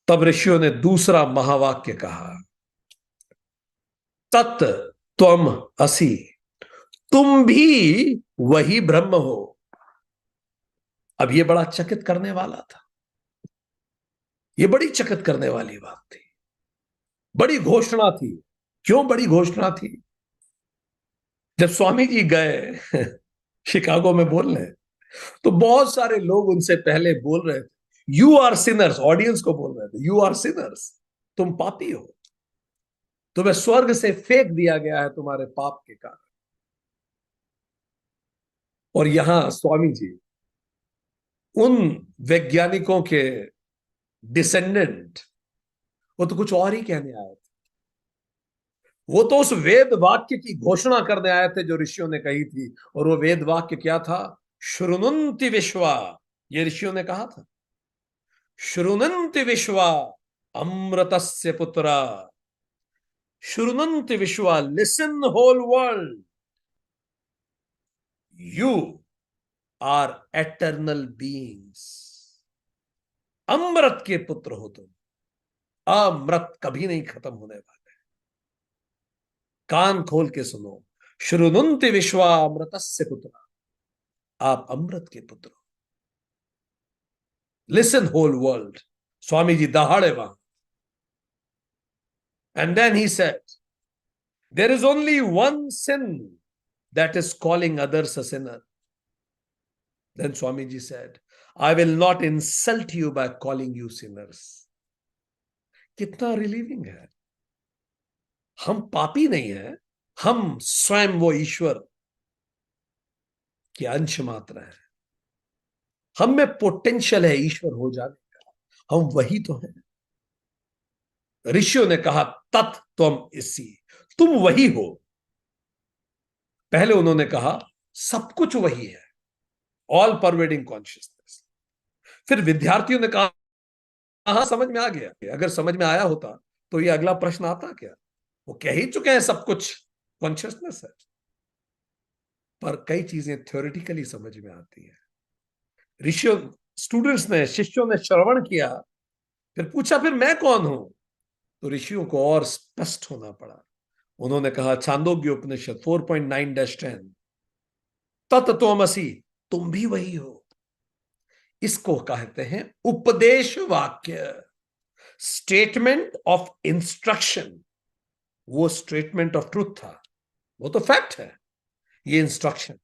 तब ऋषियों ने दूसरा महावाक्य कहा, तत् त्वम असि, तुम भी वही ब्रह्म हो। अब ये बड़ा चकित करने वाला था, ये बड़ी चकित करने वाली बात थी, बड़ी घोषणा थी। क्यों बड़ी घोषणा थी? जब स्वामी जी गए शिकागो में बोलने, तो बहुत सारे लोग उनसे पहले बोल रहे थे, यू आर सिनर्स, ऑडियंस को बोल रहे थे, यू आर सिनर्स, तुम पापी हो, तुम्हें स्वर्ग से फेंक दिया गया है तुम्हारे पाप के कारण। और यहां स्वामी जी उन वैज्ञानिकों के डिसेंडेंट, वो तो कुछ और ही कहने आए थे। वो तो उस वेद वाक्य की घोषणा करने आए थे जो ऋषियों ने कही थी। और वो वेद वाक्य क्या था? श्रुणुन्ति विश्वा, ये ऋषियों ने कहा था। श्रुणुन्ति विश्वा अमृतस्य पुत्रा, श्रुणुन्ति विश्वा, listen whole world, you are eternal beings. अमृत के पुत्र हो तुम, अमृत कभी नहीं खत्म होने वाले। कान खोल के सुनो, श्रुणुन्ति विश्वा अमृतस्य पुत्रा, आप अमृत के पुत्र हो। Listen whole world. Swami ji दहाड़े वहां। And then he said, there is only one sin that is calling others a sinner. Then Swamiji said, I will not insult you by calling you sinners. कितना रिलीविंग है। हम पापी नहीं है, हम स्वयं वो ईश्वर के अंश मात्र है। हम में पोटेंशियल है ईश्वर हो जाने का, हम वही तो हैं। ऋषियों ने कहा, तत् त्वम इसी, तुम वही हो। पहले उन्होंने कहा सब कुछ वही है, ऑल परवेडिंग कॉन्शियसनेस। फिर विद्यार्थियों ने कहा, हाँ समझ में आ गया। अगर समझ में आया होता तो ये अगला प्रश्न आता क्या? वो कह ही चुके हैं सब कुछ कॉन्शियसनेस है। पर कई चीजें थ्योरेटिकली समझ में आती है। ऋषियों, स्टूडेंट्स ने, शिष्यों ने श्रवण किया, फिर पूछा फिर मैं कौन हूं? तो ऋषियों को और स्पष्ट होना पड़ा। उन्होंने कहा, छांदोग्य उपनिषद 4.9-10, तत्त्वमसि, तुम भी वही हो। इसको कहते हैं उपदेश वाक्य, स्टेटमेंट ऑफ इंस्ट्रक्शन। वो स्टेटमेंट ऑफ ट्रूथ था, वो तो फैक्ट है, ये इंस्ट्रक्शन।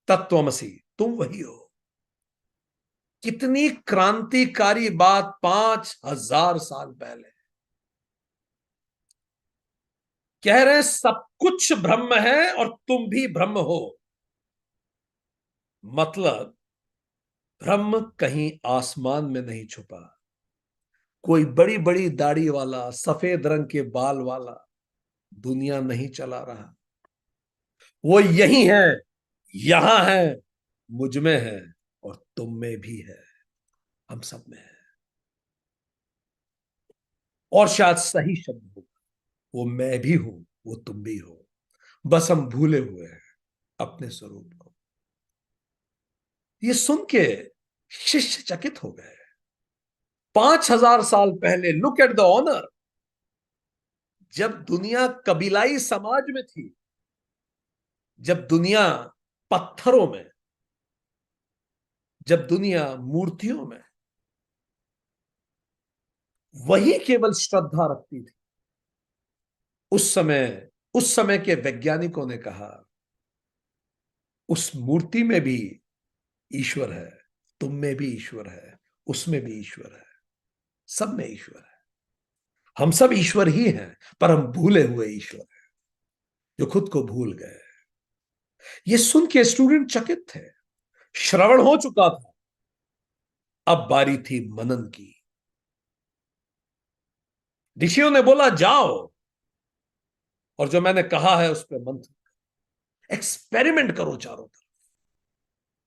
तत्वमसि, तुम वही हो। कितनी क्रांतिकारी बात 5000 साल पहले। कह रहे हैं सब कुछ ब्रह्म है और तुम भी ब्रह्म हो। मतलब ब्रह्म कहीं आसमान में नहीं छुपा, कोई बड़ी बड़ी दाढ़ी वाला, सफेद रंग के बाल वाला दुनिया नहीं चला रहा। वो यही है, यहां है, मुझ में है और तुम में भी है, हम सब में है। और शायद सही शब्द हो, वो मैं भी हूं, वो तुम भी हो, बस हम भूले हुए हैं अपने स्वरूप को। ये सुन के शिष्य चकित हो गए। 5000 साल पहले, लुक एट द ऑनर। जब दुनिया कबीलाई समाज में थी, जब दुनिया पत्थरों में, जब दुनिया मूर्तियों में, वही केवल श्रद्धा रखती थी। उस समय के वैज्ञानिकों ने कहा, उस मूर्ति में भी ईश्वर है, तुम में भी ईश्वर है, उसमें भी ईश्वर है, सब में ईश्वर है। हम सब ईश्वर ही हैं, पर हम भूले हुए ईश्वर हैं, जो खुद को भूल गए। ये सुन के स्टूडेंट चकित थे। श्रवण हो चुका था, अब बारी थी मनन की। ऋषियों ने बोला, जाओ और जो मैंने कहा है उस पर मंथन, एक्सपेरिमेंट करो चारों तरफ।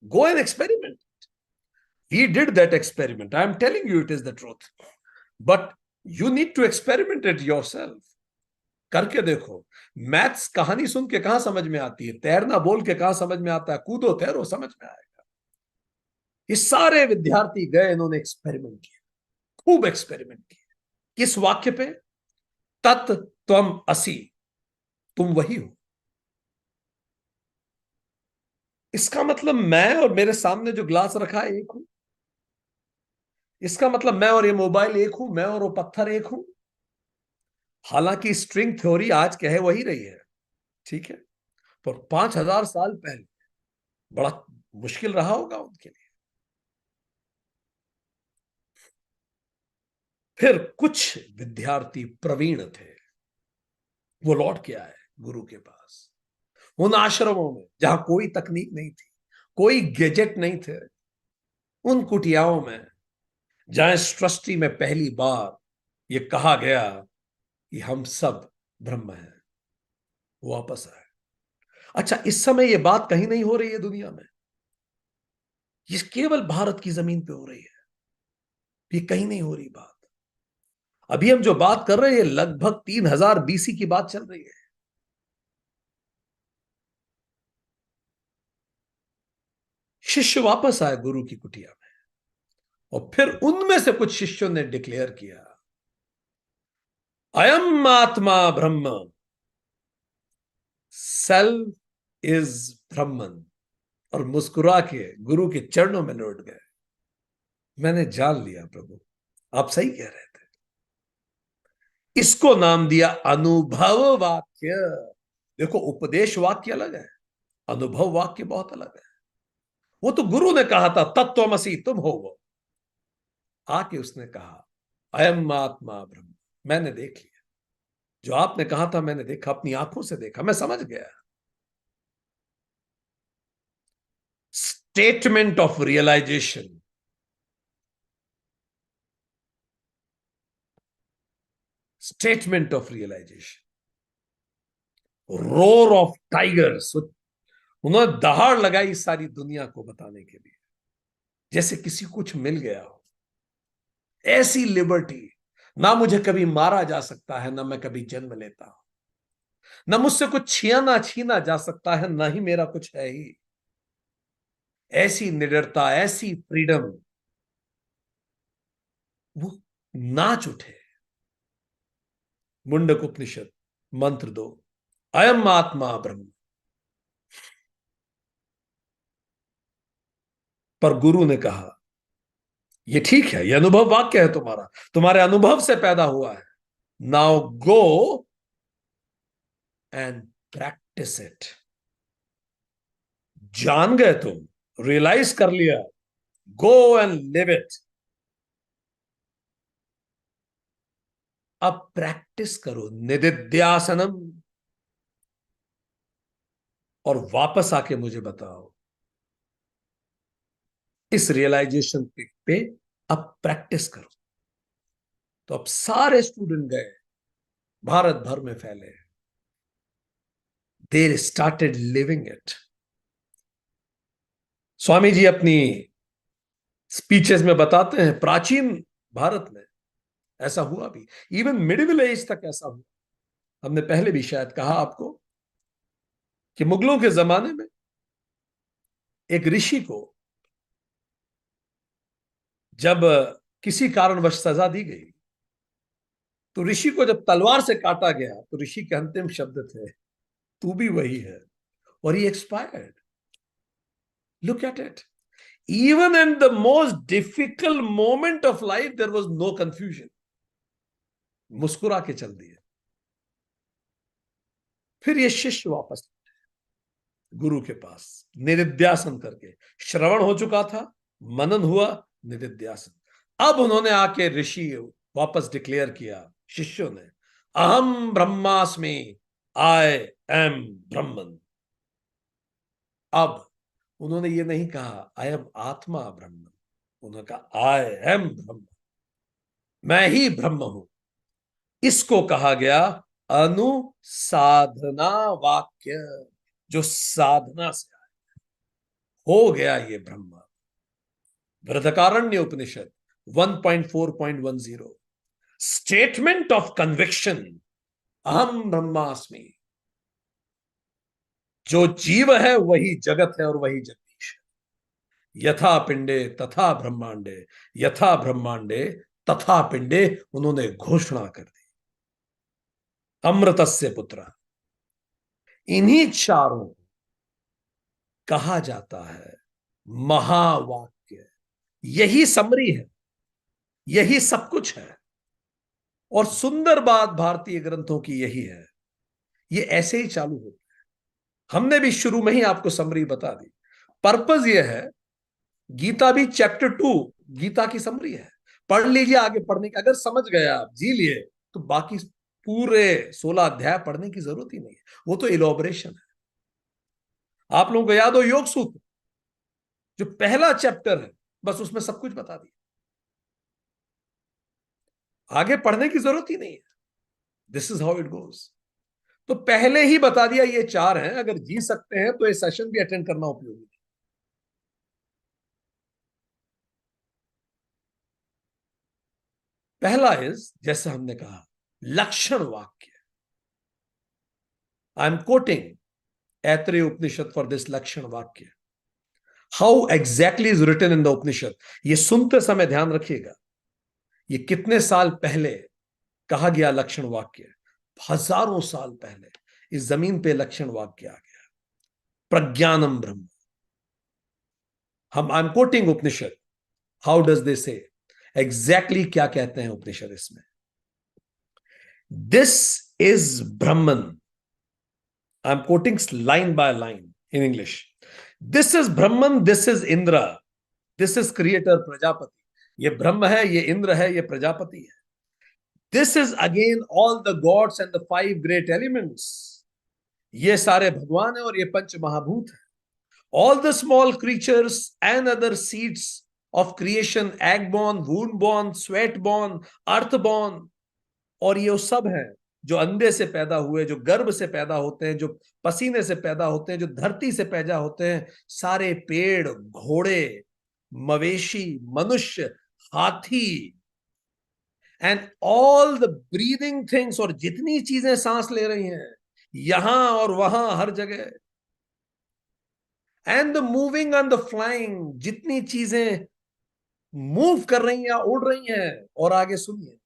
Go and experiment. We did that experiment. I am telling you, it is the truth. But you need to experiment it yourself. करके देखो। मैथ्स कहानी सुन के कहां समझ में आती है, तैरना बोल के कहां समझ में आता है, कूदो तैरो समझ में आएगा। ये सारे विद्यार्थी गए, इन्होंने एक्सपेरिमेंट किया। खूब एक्सपेरिमेंट किए। किस वाक्य पे? तत् त्वम असि, तुम वही हो। इसका मतलब मैं और मेरे सामने जो ग्लास रखा है एक हूं। इसका मतलब मैं और ये मोबाइल एक हूं, मैं और वो पत्थर एक हूं। हालांकि स्ट्रिंग थ्योरी आज कहे वही रही है, ठीक है, पर 5,000 साल पहले बड़ा मुश्किल रहा होगा उनके लिए। फिर कुछ विद्यार्थी प्रवीण थे, वो लौट के आए गुरु के पास, उन आश्रमों में जहां कोई तकनीक नहीं थी, कोई गैजेट नहीं थे, उन कुटियाओं में जहां सृष्टि में पहली बार ये कहा गया कि हम सब ब्रह्म हैं। वो वापस आए। अच्छा, इस समय ये बात कहीं नहीं हो रही है दुनिया में, ये केवल भारत की जमीन पे हो रही है, ये कहीं नहीं हो रही बात। अभी हम जो बात कर रहे हैं लगभग 3000 BC की बात चल रही है। शिष्य वापस आए गुरु की कुटिया में, और फिर उनमें से कुछ शिष्यों ने डिक्लेयर किया, अयम आत्मा ब्रह्म, सेल्फ इज ब्रह्मन, और मुस्कुरा के गुरु के चरणों में लौट गए। मैंने जान लिया प्रभु, आप सही कह रहे थे। इसको नाम दिया अनुभव वाक्य। देखो, उपदेश वाक्य अलग है, अनुभव वाक्य बहुत अलग है। वो तो गुरु ने कहा था तत्त्वमसि तुम हो, वो आके उसने कहा अयम आत्मा ब्रह्म, मैंने देख लिया जो आपने कहा था, मैंने देखा, अपनी आंखों से देखा, मैं समझ गया। Statement of realisation, statement of realisation, roar of tigers. उन्होंने दहाड़ लगाई सारी दुनिया को बताने के लिए, जैसे किसी कुछ मिल गया हो। ऐसी लिबर्टी, ना मुझे कभी मारा जा सकता है, ना मैं कभी जन्म लेता हूं, ना मुझसे कुछ छीना छीना जा सकता है, ना ही मेरा कुछ है ही। ऐसी निडरता, ऐसी फ्रीडम, वो नाच उठे। मुंडक उपनिषद मंत्र 2, अयम आत्मा ब्रह्म। पर गुरु ने कहा ये ठीक है, ये अनुभव वाक्य है तुम्हारा, तुम्हारे अनुभव से पैदा हुआ है। Now go and practice it. जान गए तुम, रियलाइज कर लिया, गो एंड लिव इट। अब प्रैक्टिस करो निदिध्यासनम, और वापस आके मुझे बताओ इस रियलाइजेशन पे अब प्रैक्टिस करो। तो अब सारे स्टूडेंट गए, भारत भर में फैले, they started living it. Swami ji अपनी स्पीचेस में बताते हैं, प्राचीन भारत में ऐसा हुआ भी, इवन मिडिल एज तक ऐसा हुआ। हमने पहले भी शायद कहा आपको कि मुगलों के जमाने में एक ऋषि को जब किसी कारणवश सजा दी गई, तो ऋषि को जब तलवार से काटा गया, तो ऋषि के अंतिम शब्द थे, तू भी वही है, और he expired. Look at it, even in the most difficult moment of life there was no confusion, मुस्कुरा के चल दिए। फिर ये शिष्य वापस गुरु के पास, निदिध्यासन करके, श्रवण हो चुका था, मनन हुआ, निदिध्यासन। अब उन्होंने आके ऋषि वापस डिक्लेयर किया, शिष्यों ने, अहम ब्रह्मास्मि, आई एम ब्रह्मन। अब उन्होंने ये नहीं कहा आई एम आत्मा ब्रह्म, उन्होंने कहा आई एम ब्रह्म, मैं ही ब्रह्म हूं। इसको कहा गया अनुसाधना वाक्य, जो साधना से हो गया ये ब्रह्म। बृहदारण्य उपनिषद 1.4.10, स्टेटमेंट ऑफ कन्विक्शन, अहम ब्रह्मास्मि। जो जीव है वही जगत है और वही जगदीश है। यथा पिंडे तथा ब्रह्मांडे, यथा ब्रह्मांडे तथा पिंडे, उन्होंने घोषणा कर दी। अमृतस्य पुत्र, इन्हीं चारों को कहा जाता है महावाक्य। यही समरी है, यही सब कुछ है। और सुंदर बात भारतीय ग्रंथों की यही है, ये ऐसे ही चालू होता है। हमने भी शुरू में ही आपको समरी बता दी। पर्पस यह है, गीता भी चैप्टर 2 गीता की समरी है। पढ़ लीजिए, आगे पढ़ने की, अगर समझ गए आप, जी लिए, तो बाकी पूरे 16 अध्याय पढ़ने की जरूरत ही नहीं है, वो तो इलोबरेशन है। आप लोगों को याद हो योग सूत्र, जो पहला चैप्टर है, बस उसमें सब कुछ बता दिया, आगे पढ़ने की जरूरत ही नहीं है। This is how it goes. तो पहले ही बता दिया ये चार हैं, अगर जी सकते हैं तो ये सेशन भी अटेंड करना उपयोगी है। पहला इज, जैसे हमने कहा, लक्षण वाक्य। I am quoting Aitareya Upanishad for this लक्षण वाक्य। How exactly is written in the Upanishad, ये सुनते समय ध्यान रखिएगा, ये कितने साल पहले कहा गया लक्षण वाक्य। हजारों साल पहले इस जमीन पे लक्षण वाक्य आ गया, प्रज्ञानम ब्रह्म। हम, आई am coating Upanishad, how does they से, एग्जैक्टली क्या कहते हैं उपनिषद इसमें। This is Brahman, I am coating line by line in English. This is Brahman, this is Indra, this is creator Prajapati. ये ब्रह्म है, ये इंद्र है, ये प्रजापति है। This is again all the gods and the 5 great elements. ये सारे भगवान है और ये पंच महाभूत है। All the small creatures and other seeds of creation, egg born, wound born, sweat born, earth born, और ये सब हैं जो अंडे से पैदा हुए, जो गर्भ से पैदा होते हैं, जो पसीने से पैदा होते हैं, जो धरती से पैदा होते हैं, सारे पेड़, घोड़े, मवेशी, मनुष्य, हाथी, and all the breathing things, और जितनी चीजें सांस ले रही हैं यहां और वहां हर जगह, and the moving and the flying, जितनी चीजें मूव कर रही हैं या उड़ रही हैं, और आगे सुनिए,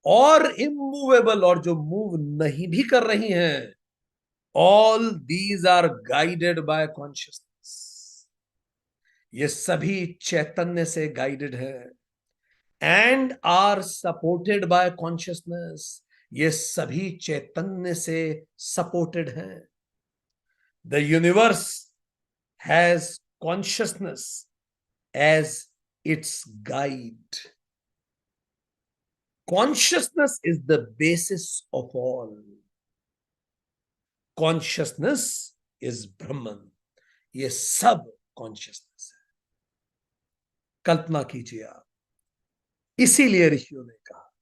और इमूवेबल, और जो मूव नहीं भी कर रही हैं, all these are guided by consciousness. ये सभी चैतन्य से गाइडेड है, and are supported by consciousness. ये सभी चैतन्य से सपोर्टेड हैं। The universe has consciousness as its guide. Consciousness is the basis of all. Consciousness is Brahman. ये सब कॉन्शियसनेस है। कल्पना कीजिए आप, इसीलिए ऋषियों ने कहा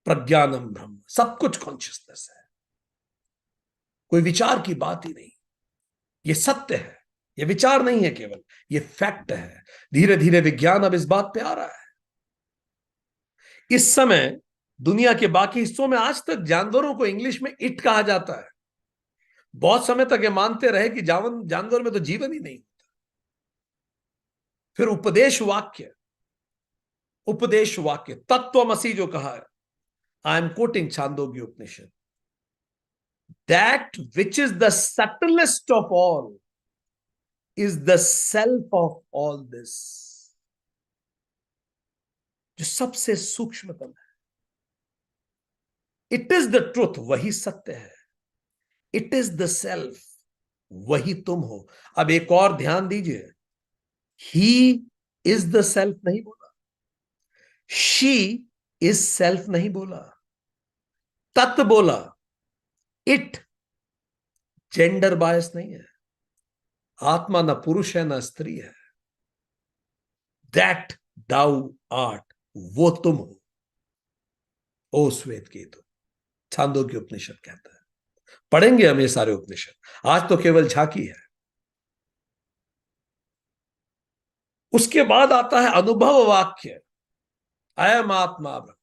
प्रज्ञानम ब्रह्म, सब कुछ कॉन्शियसनेस है, कोई विचार की बात ही नहीं। ये सत्य है, ये विचार नहीं है केवल, ये फैक्ट है। धीरे धीरे विज्ञान अब इस बात पे आ रहा है। इस समय दुनिया के बाकी हिस्सों में आज तक जानवरों को इंग्लिश में इट कहा जाता है। बहुत समय तक ये मानते रहे कि जानवर में तो जीवन ही नहीं होता। फिर उपदेश वाक्य तत्वमसी जो कहा है, आई am coating Chandogya Upanishad, that which is the subtlest of all is the self of all this. जो सबसे सूक्ष्मतम है, इट इज द ट्रुथ, वही सत्य है। इट इज द सेल्फ, वही तुम हो। अब एक और ध्यान दीजिए, ही इज द सेल्फ नहीं बोला, शी इज सेल्फ नहीं बोला, तत् बोला, इट जेंडर बायस नहीं है। आत्मा न पुरुष है न स्त्री है। दैट दाउ आर्ट, वो तुम हो, ओ श्वेत केतु, छांदोग्य उपनिषद कहता है। पढ़ेंगे हम ये सारे उपनिषद, आज तो केवल झांकी है। उसके बाद आता है अनुभव वाक्य, अयम आत्मा ब्रह्म।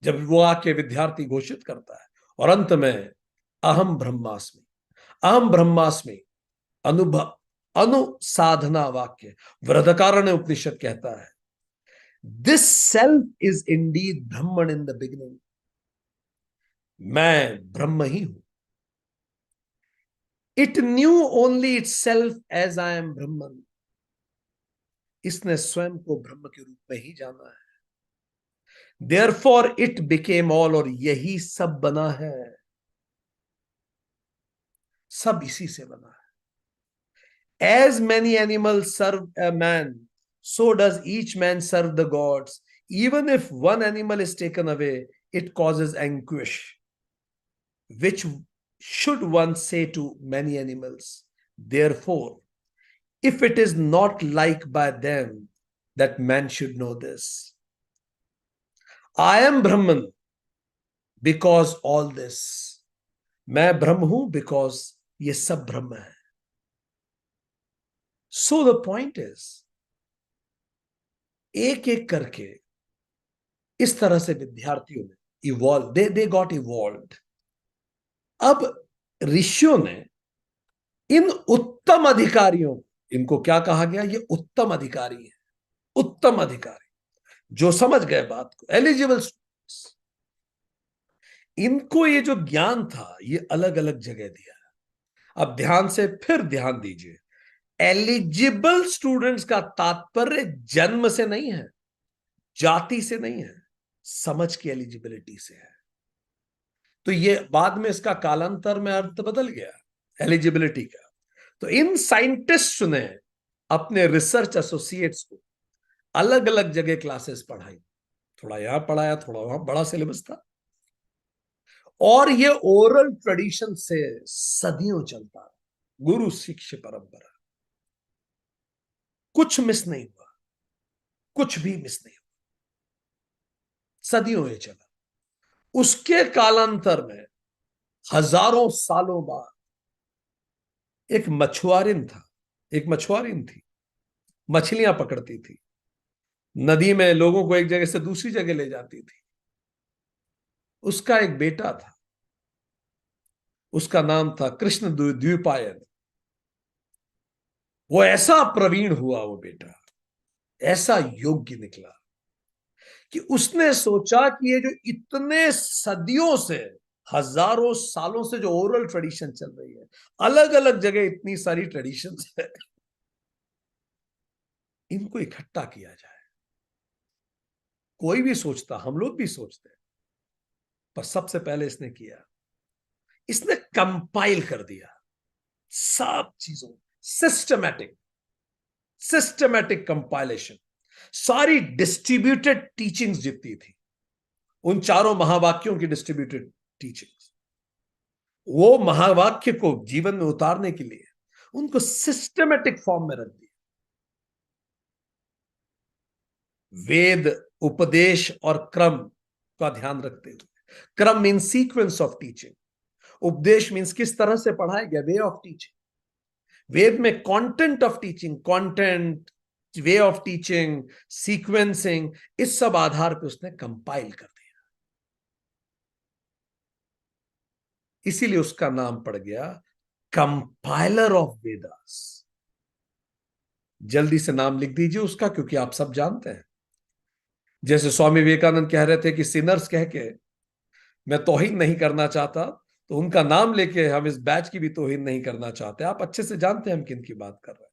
जब वो आके विद्यार्थी घोषित करता है, और अंत में अहम ब्रह्मास्मि, अहम ब्रह्मास्मि, अनुभव अनुसाधना वाक्य। वृहदारण्यक उपनिषद कहता है, this self is indeed Brahman in the beginning. मैं ब्रह्म ही हूं। It knew only itself as I am Brahman. इसने स्वयं को ब्रह्म के रूप में ही जाना है। देयरफॉर इट बिकेम ऑल, और यही सब बना है। सब इसी से बना है। As many animals serve a man, so does each man serve the gods. Even if one animal is taken away, it causes anguish, which should one say to many animals. Therefore, if it is not like by them, that man should know this. I am Brahman because all this. मैं ब्रह्म हूं because ये सब ब्रह्म है. So the point is, एक एक करके इस तरह से विद्यार्थियों ने इवॉल्व, दे गॉट इवॉल्व्ड. अब ऋषियों ने इन उत्तम अधिकारियों, इनको क्या कहा गया? ये उत्तम अधिकारी है. उत्तम अधिकारी जो समझ गए बात को, एलिजिबल स्टूडेंट्स. इनको ये जो ज्ञान था ये अलग अलग जगह दिया. अब ध्यान से फिर ध्यान दीजिए, एलिजिबल स्टूडेंट्स का तात्पर्य जन्म से नहीं है, जाति से नहीं है, समझ की एलिजिबिलिटी से है. तो ये बाद में इसका कालांतर में अर्थ बदल गया एलिजिबिलिटी का. तो इन साइंटिस्ट ने अपने रिसर्च एसोसिएट्स को अलग अलग जगह क्लासेस पढ़ाई. थोड़ा यहां पढ़ाया, थोड़ा वहां, बड़ा सिलेबस था. और ये ओरल ट्रेडिशन से सदियों चलता है. गुरु शिष्य परंपरा. कुछ मिस नहीं हुआ, कुछ भी मिस नहीं हुआ. सदियों ये चला. उसके कालांतर में हजारों सालों बाद एक मछुआरिन था, एक मछुआरिन थी, मछलियां पकड़ती थी, नदी में लोगों को एक जगह से दूसरी जगह ले जाती थी. उसका एक बेटा था, उसका नाम था कृष्ण द्वीपायन. वो ऐसा प्रवीण हुआ, वो बेटा ऐसा योग्य निकला कि उसने सोचा कि ये जो इतने सदियों से, हजारों सालों से जो ओरल ट्रेडिशन चल रही है, अलग अलग जगह इतनी सारी ट्रेडिशन है, इनको इकट्ठा किया जाए. कोई भी सोचता, हम लोग भी सोचते हैं, पर सबसे पहले इसने किया, इसने कंपाइल कर दिया सब चीजों. Systematic compilation. सारी डिस्ट्रीब्यूटेड टीचिंग्स जितनी थी, उन चारों महावाक्यों की डिस्ट्रीब्यूटेड टीचिंग्स, वो महावाक्य को जीवन में उतारने के लिए उनको सिस्टमैटिक फॉर्म में रख दिया. वेद, उपदेश और क्रम का ध्यान रखते हुए. क्रम मीन्स सीक्वेंस ऑफ टीचिंग. उपदेश मीन्स किस तरह से पढ़ाया गया, वे ऑफ टीचिंग. वेद में content of teaching, content, way of teaching, sequencing, इस सब आधार पर उसने कंपाइल कर दिया. इसीलिए उसका नाम पड़ गया कंपाइलर ऑफ वेदास. जल्दी से नाम लिख दीजिए उसका, क्योंकि आप सब जानते हैं. जैसे स्वामी विवेकानंद कह रहे थे कि सिनर्स कह के मैं तौहीन नहीं करना चाहता, तो उनका नाम लेके हम इस बैच की भी तौहीन नहीं करना चाहते. आप अच्छे से जानते हैं हम किन की बात कर रहे हैं.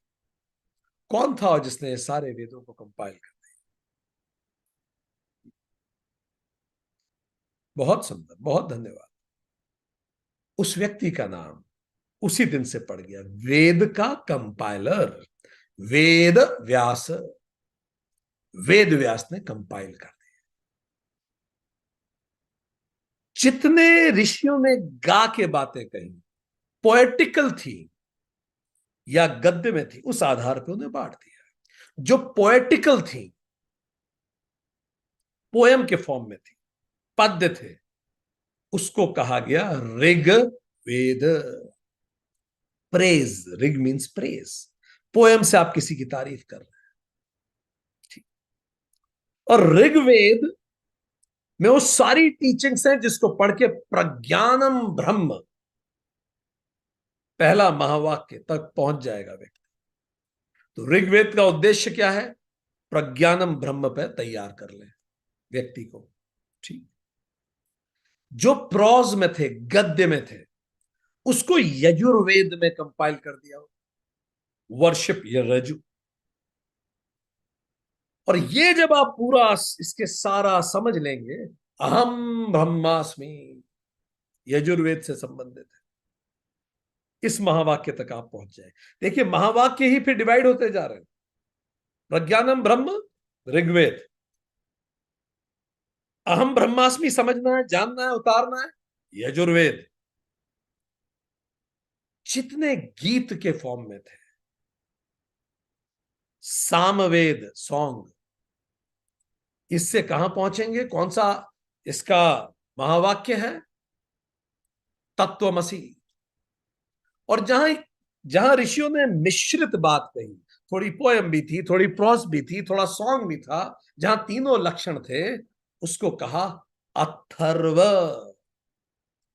कौन था जिसने सारे वेदों को कंपाइल कर दिया? बहुत सुंदर, बहुत धन्यवाद. उस व्यक्ति का नाम उसी दिन से पड़ गया, वेद का कंपाइलर, वेद व्यास. वेद व्यास ने कंपाइल कर दिया. जितने ऋषियों ने गा के बातें कही, पोएटिकल थी या गद्य में थी, उस आधार पर उन्हें बांट दिया. जो पोएटिकल थी, पोएम के फॉर्म में थी, पद्य थे, उसको कहा गया Rig Veda. Praise, Rig means praise. Poem से आप किसी की तारीफ कर रहे हैं. ठीक. और ऋग्वेद में वो सारी टीचिंग्स हैं जिसको पढ़ के प्रज्ञानम ब्रह्म, पहला महावाक्य तक पहुंच जाएगा व्यक्ति. तो ऋग्वेद का उद्देश्य क्या है? प्रज्ञानम ब्रह्म पे तैयार कर ले व्यक्ति को। ठीक। जो प्रोज में थे, गद्य में थे, उसको यजुर्वेद में कंपाइल कर दिया, वर्शिप यजु। और ये जब आप पूरा इसके सारा समझ लेंगे, अहम ब्रह्मास्मि यजुर्वेद से संबंधित है, इस महावाक्य तक आप पहुंच जाए। देखिए महावाक्य ही फिर डिवाइड होते जा रहे हैं। प्रज्ञानम ब्रह्म ऋग्वेद, अहम ब्रह्मास्मि समझना है, जानना है, उतारना है, यजुर्वेद। जितने गीत के फॉर्म में थे, सामवेद सॉन्ग, इससे कहां पहुंचेंगे? कौन सा इसका महावाक्य है? तत्वमसी। और जहां जहां ऋषियों ने मिश्रित बात कही, थोड़ी पोयम भी थी, थोड़ी प्रोस भी थी, थोड़ा सॉन्ग भी था, जहां तीनों लक्षण थे, उसको कहा अथर्व,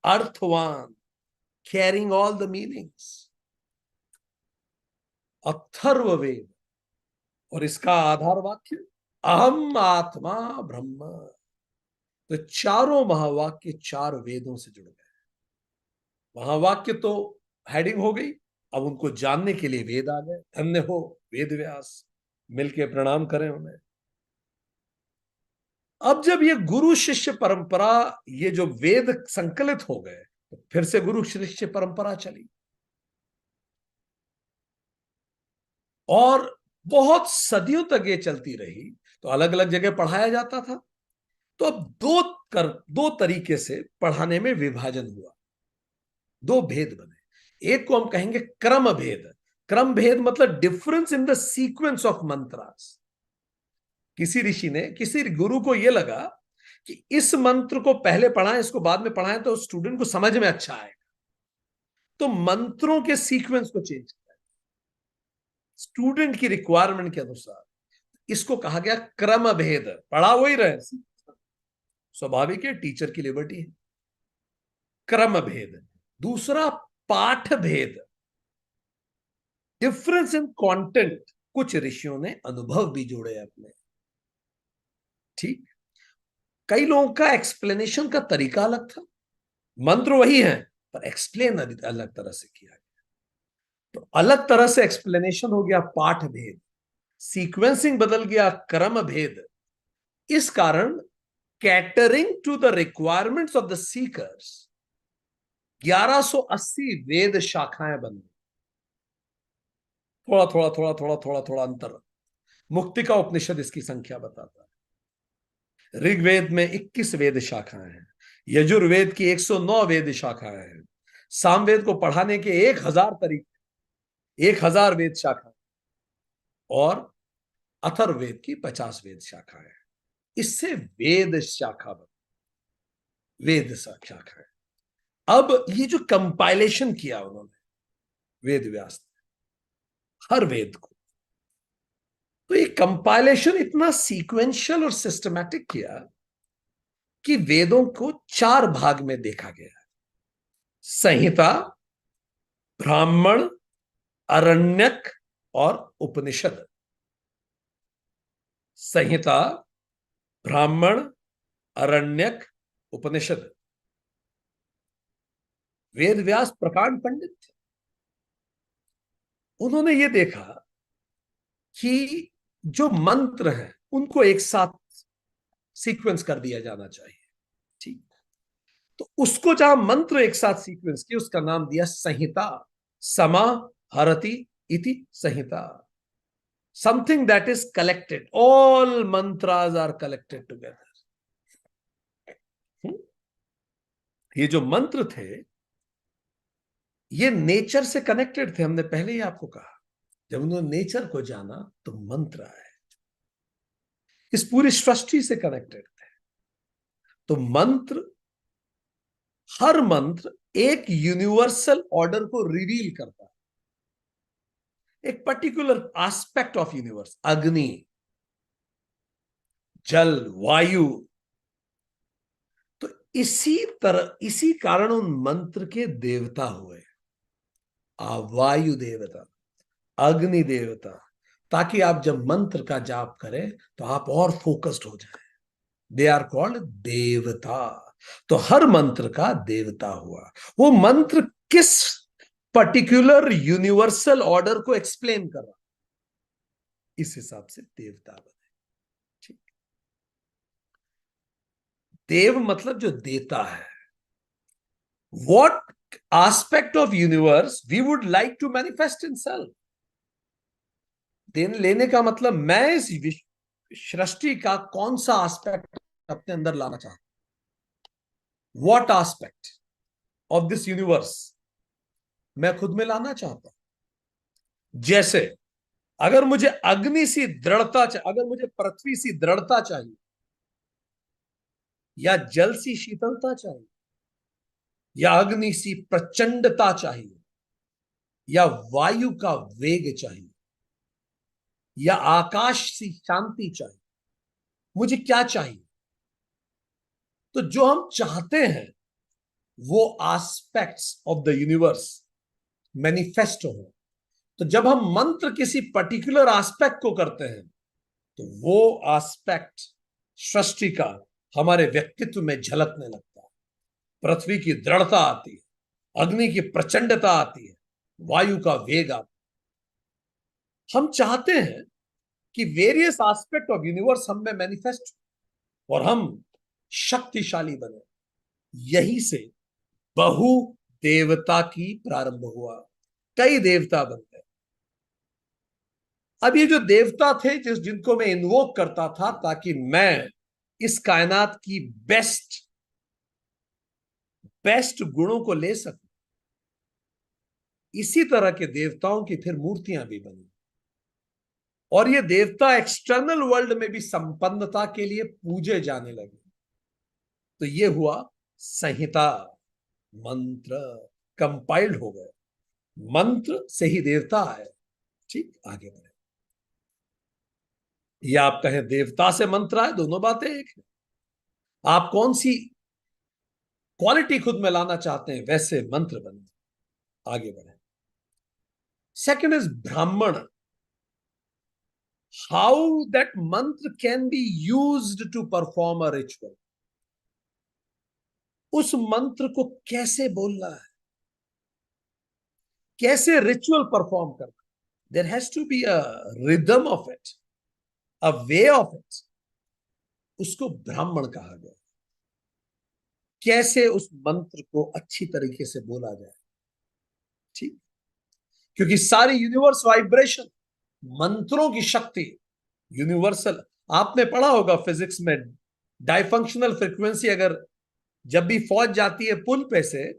अर्थवान, carrying all the meanings, Atharvaveda. और इसका आधार वाक्य अहम आत्मा ब्रह्म। तो चारों महावाक्य चार वेदों से जुड़ गए। महावाक्य तो हेडिंग हो गई, अब उनको जानने के लिए वेद आ गए। धन्य हो वेद व्यास, मिलके प्रणाम करें उन्हें। अब जब ये गुरु शिष्य परंपरा, ये जो वेद संकलित हो गए, तो फिर से गुरु शिष्य परंपरा चली और बहुत सदियों तक ये चलती रही। तो अलग अलग जगह पढ़ाया जाता था। तो अब दो तरीके से पढ़ाने में विभाजन हुआ, दो भेद बने। एक को हम कहेंगे क्रम भेद। क्रम भेद मतलब difference in the sequence of mantras. किसी ऋषि ने, किसी गुरु को यह लगा कि इस मंत्र को पहले पढ़ाएं, इसको बाद में पढ़ाएं, तो स्टूडेंट को समझ में अच्छा आएगा। तो मंत्रों के सीक्वेंस को चेंज किया स्टूडेंट की रिक्वायरमेंट के अनुसार। इसको कहा गया क्रम भेद। पढ़ा वही रहे, स्वाभाविक है, टीचर की लिबर्टी है। क्रम भेद। दूसरा पाठ भेद, डिफरेंस इन कंटेंट। कुछ ऋषियों ने अनुभव भी जोड़े अपने। ठीक। कई लोगों का एक्सप्लेनेशन का तरीका अलग था, मंत्र वही है पर एक्सप्लेन अलग तरह से किया गया। तो अलग तरह से एक्सप्लेनेशन हो गया पाठ भेद, सीक्वेंसिंग बदल गया क्रम भेद। इस कारण catering to the requirements of the seekers 1180 Veda शाखाएं बन गई। थोड़ा थोड़ा थोड़ा थोड़ा थोड़ा थोड़ा अंतर। मुक्तिका उपनिषद इसकी संख्या बताता है। ऋग्वेद में 21 वेद शाखाएं हैं, यजुर्वेद की 109 वेद शाखाएं हैं, सामवेद को पढ़ाने के 1000 तरीके, 1000 वेद शाखाएं, और अथर्ववेद की 50 वेद शाखाएं। इससे वेद शाखा वेद शाखा है। अब ये जो कंपाइलेशन किया उन्होंने वेद व्यास ने, हर वेद को, तो ये कंपाइलेशन इतना सीक्वेंशियल और सिस्टमैटिक किया कि वेदों को 4 भाग में देखा गया। संहिता, ब्राह्मण, अरण्यक और उपनिषद। संहिता, ब्राह्मण, अरण्यक, उपनिषद। वेद व्यास प्रकांड पंडित थे। उन्होंने ये देखा कि जो मंत्र हैं उनको एक साथ सीक्वेंस कर दिया जाना चाहिए। ठीक। तो उसको जहां मंत्र एक साथ सीक्वेंस किया, उसका नाम दिया संहिता। समा हरति इति संहिता। Something that is collected, all mantras are collected together. ये जो मंत्र थे ये नेचर से कनेक्टेड थे। हमने पहले ही आपको कहा, जब उन्होंने नेचर को जाना तो मंत्र आए, इस पूरी सृष्टि से कनेक्टेड थे। तो मंत्र, हर मंत्र एक यूनिवर्सल ऑर्डर को रिवील करता है, एक पर्टिकुलर एस्पेक्ट ऑफ यूनिवर्स। अग्नि, जल, वायु। तो इसी तरह, इसी कारण उन मंत्र के देवता हुए। वायु देवता, अग्नि देवता, ताकि आप जब मंत्र का जाप करें तो आप और फोकस्ड हो जाए। दे आर कॉल्ड देवता। तो हर मंत्र का देवता हुआ। वो मंत्र किस पर्टिकुलर यूनिवर्सल ऑर्डर को एक्सप्लेन कर रहा, इस हिसाब से देवता बने। ठीक। देव मतलब जो देता है। What aspect of universe we would like to manifest in self। देने लेने का मतलब मैं इस सृष्टि का कौन सा एस्पेक्ट अपने अंदर लाना चाहता हूं। What aspect of this universe मैं खुद में लाना चाहता हूं। जैसे अगर मुझे अग्नि सी दृढ़ता चाहिए, अगर मुझे पृथ्वी सी दृढ़ता चाहिए, या जल सी शीतलता चाहिए, या अग्नि सी प्रचंडता चाहिए, या वायु का वेग चाहिए, या आकाश सी शांति चाहिए, मुझे क्या चाहिए। तो जो हम चाहते हैं वो aspects of the universe manifest हो। तो जब हम मंत्र किसी पर्टिकुलर एस्पेक्ट को करते हैं तो वो एस्पेक्ट सृष्टि का हमारे व्यक्तित्व में झलकने लगता है। पृथ्वी की दृढ़ता आती है, अग्नि की प्रचंडता आती है, वायु का वेग आता है। हम चाहते हैं कि वेरियस एस्पेक्ट ऑफ यूनिवर्स हम में मैनिफेस्ट और हम शक्तिशाली बने। यही से बहु देवता की प्रारंभ हुआ। कई देवता बन गए। अब ये जो देवता थे जिनको मैं इन्वोक करता था ताकि मैं इस कायनात की बेस्ट गुणों को ले सकूं, इसी तरह के देवताओं की फिर मूर्तियां भी बनी। और ये देवता एक्सटर्नल वर्ल्ड में भी संपन्नता के लिए पूजे जाने लगे। तो ये हुआ संहिता। मंत्र कंपाइल्ड हो गए। मंत्र से ही देवता आए। ठीक, आगे बढ़े। या आप कहें देवता से मंत्र आए, दोनों बातें एक है। आप कौन सी क्वालिटी खुद में लाना चाहते हैं वैसे मंत्र बने। आगे बढ़े। Second is Brahmana. How that mantra can be used to perform a ritual. उस मंत्र को कैसे बोलना है, कैसे रिचुअल परफॉर्म करना। There has to be a rhythm of it, a way of it. उसको ब्राह्मण कहा गया। कैसे उस मंत्र को अच्छी तरीके से बोला जाए। ठीक, क्योंकि सारी यूनिवर्स वाइब्रेशन, मंत्रों की शक्ति यूनिवर्सल। आपने पढ़ा होगा फिजिक्स में, डाइफंक्शनल फ्रीक्वेंसी। अगर जब भी फौज जाती है पुल पे से,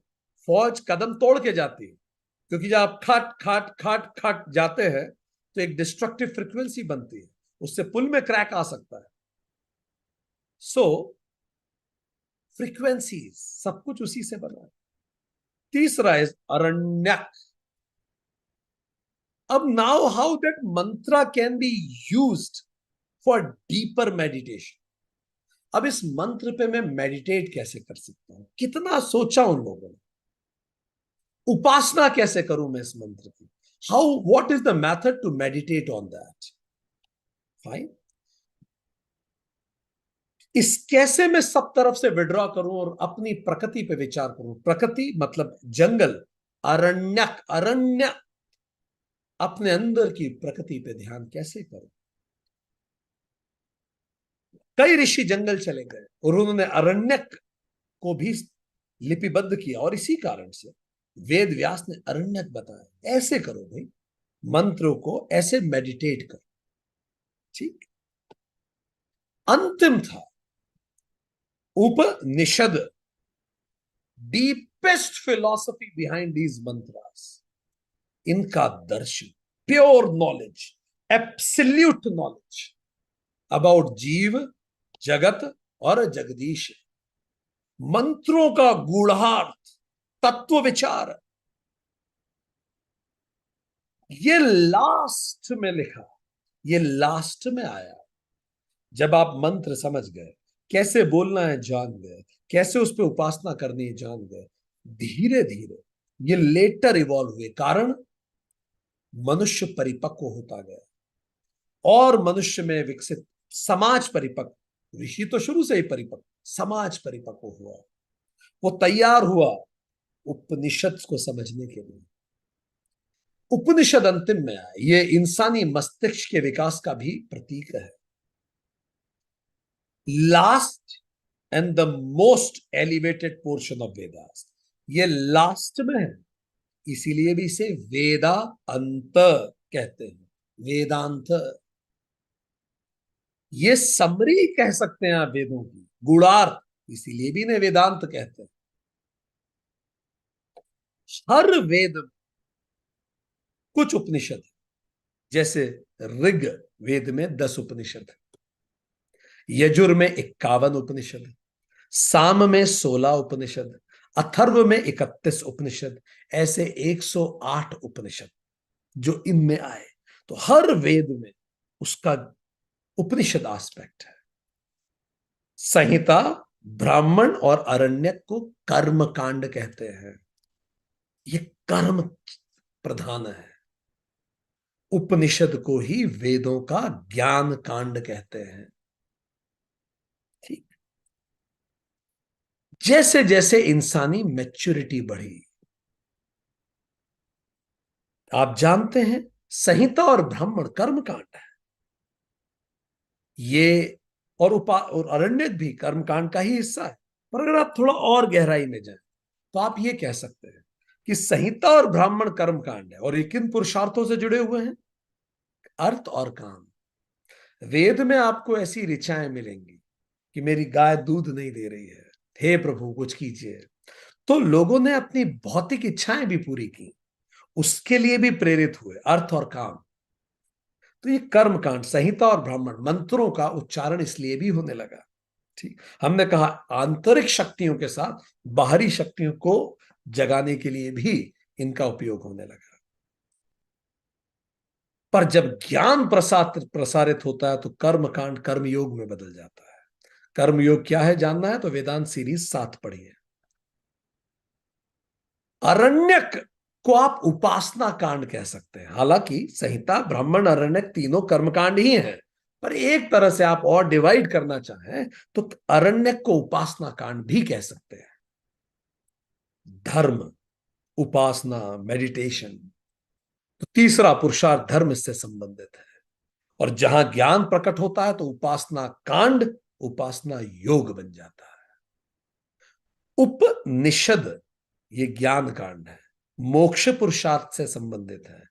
फौज कदम तोड़ के जाती है, क्योंकि जब आप खट खट खट खट जाते हैं तो एक डिस्ट्रक्टिव फ्रीक्वेंसी बनती है, उससे पुल में क्रैक आ सकता है। सो फ्रीक्वेंसी सब कुछ उसी से बना है। तीसरा इज अरण्यक। अब now how that Mantra can be used for deeper meditation. अब इस मंत्र पे मैं मेडिटेट कैसे कर सकता हूं, कितना सोचा उन लोगों ने। उपासना कैसे करूं मैं इस मंत्र की। How, what is the method to meditate on that. Fine. इस कैसे मैं सब तरफ से विड्रॉ करूं और अपनी प्रकृति पे विचार करूं। प्रकृति मतलब जंगल, अरण्यक, अरण्य। अपने अंदर की प्रकृति पे ध्यान कैसे करूं। कई ऋषि जंगल चले गए और उन्होंने अरण्यक को भी लिपिबद्ध किया, और इसी कारण से वेद व्यास ने अरण्यक बताया। ऐसे करो भाई, मंत्रों को ऐसे मेडिटेट करो। ठीक। अंतिम था Upanishad, deepest philosophy behind these mantras. इनका दर्शन, pure knowledge, absolute knowledge about जीव, जगत और जगदीश। मंत्रों का गूढ़ार्थ, तत्व विचार, ये लास्ट में लिखा, ये लास्ट में आया। जब आप मंत्र समझ गए, कैसे बोलना है जान गए, कैसे उस पर उपासना करनी है जान गए, धीरे धीरे ये लेटर इवॉल्व हुए। कारण मनुष्य परिपक्व होता गया, और मनुष्य में विकसित समाज परिपक्व, ऋषि तो शुरू से ही परिपक्व, समाज परिपक्व हुआ, वो तैयार हुआ उपनिषद को समझने के लिए। उपनिषद अंतिम में आए, ये इंसानी मस्तिष्क के विकास का भी प्रतीक है। Last and the most elevated portion of Vedas, ये लास्ट में है, इसीलिए भी इसे वेदा अंत कहते हैं, वेदांत। ये समरी कह सकते हैं आप वेदों की, गुणार्थ, इसीलिए भी इन्हें वेदांत कहते हैं। हर वेद कुछ उपनिषद, जैसे ऋग वेद में 10 उपनिषद है, यजुर में 51 उपनिषद, साम में 16 उपनिषद, अथर्व में 31 उपनिषद, ऐसे 108 उपनिषद जो इनमें आए। तो हर वेद में उसका उपनिषद एस्पेक्ट है। संहिता, ब्राह्मण और अरण्यक को कर्म कांड कहते हैं, ये कर्म प्रधान है। उपनिषद को ही वेदों का ज्ञान कांड कहते हैं। ठीक, जैसे जैसे इंसानी मैच्योरिटी बढ़ी, आप जानते हैं संहिता और ब्राह्मण कर्म कांड है ये, और अरण्यक भी कर्मकांड का ही हिस्सा है। पर अगर आप थोड़ा और गहराई में जाएं तो आप ये कह सकते हैं कि संहिता और ब्राह्मण कर्मकांड है, और ये किन पुरुषार्थों से जुड़े हुए हैं? अर्थ और काम। वेद में आपको ऐसी ऋचाएं मिलेंगी कि मेरी गाय दूध नहीं दे रही है, हे प्रभु कुछ कीजिए। तो लोगों ने अपनी भौतिक इच्छाएं भी पूरी की, उसके लिए भी प्रेरित हुए, अर्थ और काम। तो ये कर्म कांड, संहिता और ब्राह्मण, मंत्रों का उच्चारण इसलिए भी होने लगा। ठीक, हमने कहा आंतरिक शक्तियों के साथ बाहरी शक्तियों को जगाने के लिए भी इनका उपयोग होने लगा। पर जब ज्ञान प्रसारित होता है तो कर्म कांड कर्मयोग में बदल जाता है। कर्मयोग क्या है जानना है तो वेदांत सीरीज 7 पढ़िए। अरण्यक को आप उपासना कांड कह सकते हैं, हालांकि संहिता, ब्राह्मण, अरण्यक तीनों कर्मकांड ही हैं, पर एक तरह से आप और डिवाइड करना चाहें तो अरण्यक को उपासना कांड भी कह सकते हैं। धर्म, उपासना, मेडिटेशन, तो तीसरा पुरुषार्थ धर्म इससे संबंधित है। और जहां ज्ञान प्रकट होता है तो उपासना कांड उपासना योग बन जाता है। उपनिषद ये ज्ञान कांड है, मोक्ष पुरुषार्थ से संबंधित है,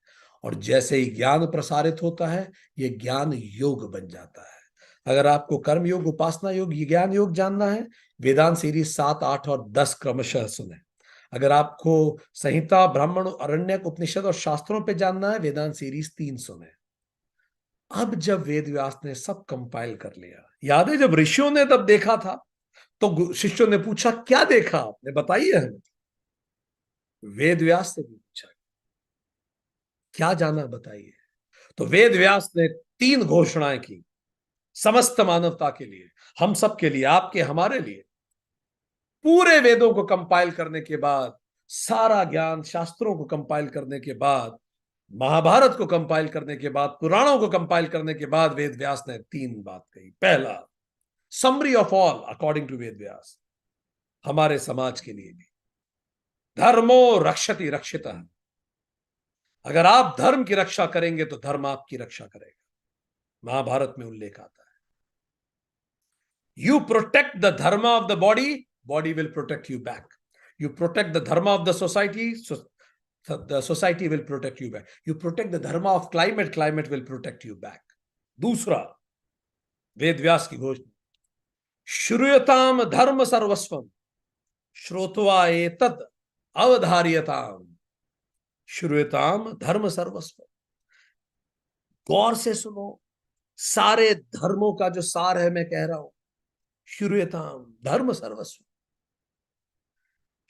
और जैसे ही ज्ञान प्रसारित होता है ये ज्ञान योग बन जाता है। अगर आपको कर्म योग, उपासना योग, ज्ञान योग जानना है, वेदांत सीरीज 7, 8 और 10 क्रमशः सुने। अगर आपको संहिता, ब्राह्मण, अरण्यक, उपनिषद और शास्त्रों पे जानना है, वेदांत सीरीज 3 सुने। अब जब वेद व्यास ने सब कंपाइल कर लिया, याद है जब ऋषियों ने तब देखा था तो शिष्यों ने पूछा क्या देखा आपने, बताइए हमें। वेद व्यास से भी पूछा क्या जाना बताइए। तो वेद व्यास ने 3 घोषणाएं की समस्त मानवता के लिए, हम सब के लिए, आपके हमारे लिए। पूरे वेदों को कंपाइल करने के बाद, सारा ज्ञान शास्त्रों को कंपाइल करने के बाद, महाभारत को कंपाइल करने के बाद, पुराणों को कंपाइल करने के बाद वेद व्यास ने 3 बात कही। पहला, summary of all according to Veda Vyasa, हमारे समाज के लिए भी, धर्मो रक्षति रक्षिता, अगर आप धर्म की रक्षा करेंगे तो धर्म आपकी रक्षा करेगा। महाभारत में उल्लेख आता है, you protect the dharma of the body, body will protect you back. You protect the dharma of the society, the society will protect you back. You protect the dharma of climate, climate will protect you back. दूसरा, वेद व्यास की घोषणा, श्रूयताम धर्म सर्वस्वम श्रोत्वा एतद अवधार्यताम। श्रूयताम धर्म सर्वस्वम, गौर से सुनो, सारे धर्मों का जो सार है मैं कह रहा हूं। श्रूयताम धर्म सर्वस्व,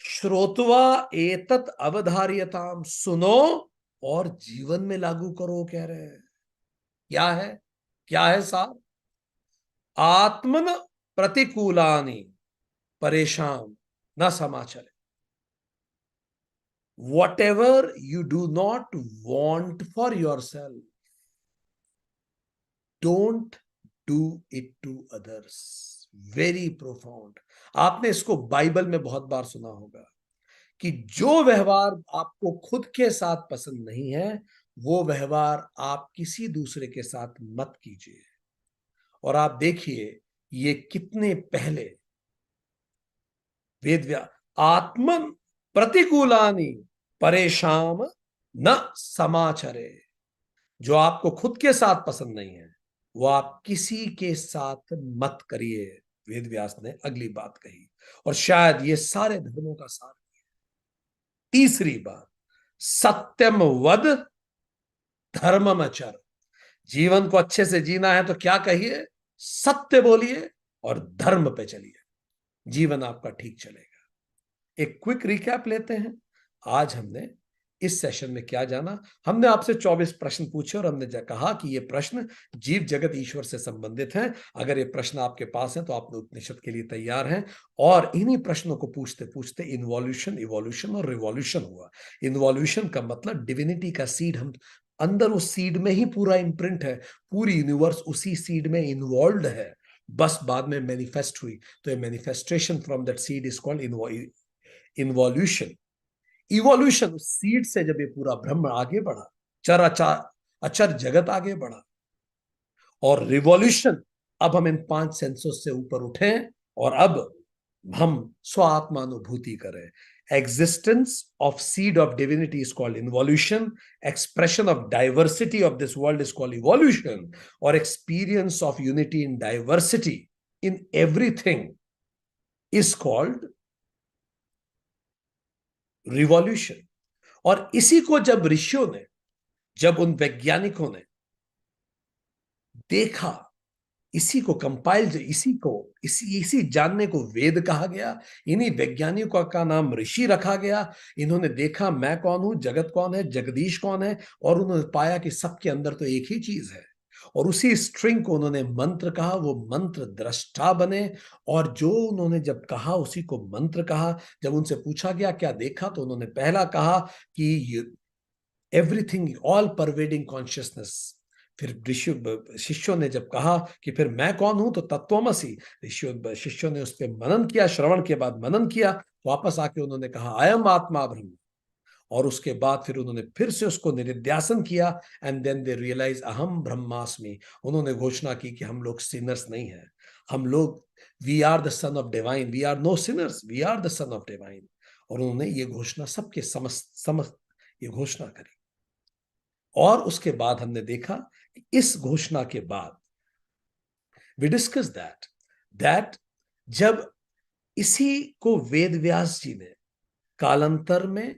श्रोत्वा एतत् अवधार्यताम, सुनो और जीवन में लागू करो, कह रहे हैं। क्या है, क्या है सार? आत्मन प्रतिकूलानि परेशान न समाचले, whatever you do not want for yourself, don't do it to others. Very profound. आपने इसको बाइबल में बहुत बार सुना होगा कि जो व्यवहार आपको खुद के साथ पसंद नहीं है, वो व्यवहार आप किसी दूसरे के साथ मत कीजिए। और आप देखिए ये कितने पहले वेद, आत्मन प्रतिकूलानि परेशान न समाचरे। जो आपको खुद के साथ पसंद नहीं है वो आप किसी के साथ मत करिए, वेद व्यास ने अगली बात कही। और शायद ये सारे धर्मों का सार। तीसरी बात, सत्यम वद धर्ममचर। जीवन को अच्छे से जीना है तो क्या कहिए? सत्य बोलिए और धर्म पे चलिए, जीवन आपका ठीक चलेगा। एक क्विक रिकैप लेते हैं। आज हमने इस सेशन में क्या जाना? हमने आपसे 24 प्रश्न पूछे और हमने कहा कि ये प्रश्न जीव जगत ईश्वर से संबंधित हैं। अगर ये प्रश्न आपके पास हैं तो आप उपनिषद के लिए तैयार हैं। और इन्हीं प्रश्नों को पूछते पूछते इन्वॉल्यूशन, इवोल्यूशन और रिवॉल्यूशन हुआ। इन्वॉल्यूशन का मतलब डिविनिटी का सीड, हम अंदर उस सीड में ही पूरा इम्प्रिंट है, पूरी यूनिवर्स उसी सीड में इन्वॉल्व है, बस बाद में मैनिफेस्ट हुई। तो ये manifestation from that seed is called involution. Evolution, seed से जब ये पूरा ब्रह्म आगे बढ़ा, चर अचर जगत आगे बढ़ा। और रिवॉल्यूशन, अब हम इन 5 सेंसों से ऊपर उठे और अब हम स्वात्मानुभूति करें। Existence of seed of divinity is called involution. Expression of diversity of this world is called evolution. Or experience of unity in diversity in everything is called revolution. और इसी को जब ऋषियों ने, जब उन वैज्ञानिकों ने देखा, इसी को कंपाइल, इसी जानने को वेद कहा गया। इन्हीं वैज्ञानिकों का नाम ऋषि रखा गया। इन्होंने देखा मैं कौन हूं, जगत कौन है, जगदीश कौन है, और उन्होंने पाया कि सबके अंदर तो एक ही चीज है। और उसी स्ट्रिंग को उन्होंने मंत्र कहा, वो मंत्र दृष्टा बने। और जो उन्होंने जब कहा उसी को मंत्र कहा। जब उनसे पूछा गया क्या देखा, तो उन्होंने पहला कहा कि एवरीथिंग, ऑल परवेडिंग कॉन्शियसनेस। फिर शिष्यों ने जब कहा कि फिर मैं कौन हूं, तो तत्वमसि। शिष्यों ने उस पर मनन किया, श्रवण के बाद मनन किया, वापस आके उन्होंने कहा अयम आत्मा ब्रह्म। और उसके बाद फिर उन्होंने फिर से उसको निधिध्यासन किया, एंड देन दे रियलाइज अहम ब्रह्मास्मि। उन्होंने घोषणा की कि हम लोग सिनर्स नहीं हैं, हम लोग, we are the son of divine, we are no sinners, we are the son of divine. और उन्होंने ये घोषणा सबके समस्त ये घोषणा करी। और उसके बाद हमने देखा कि इस घोषणा के बाद वी डिस्कस दैट जब इसी को वेद व्यास जी ने कालांतर में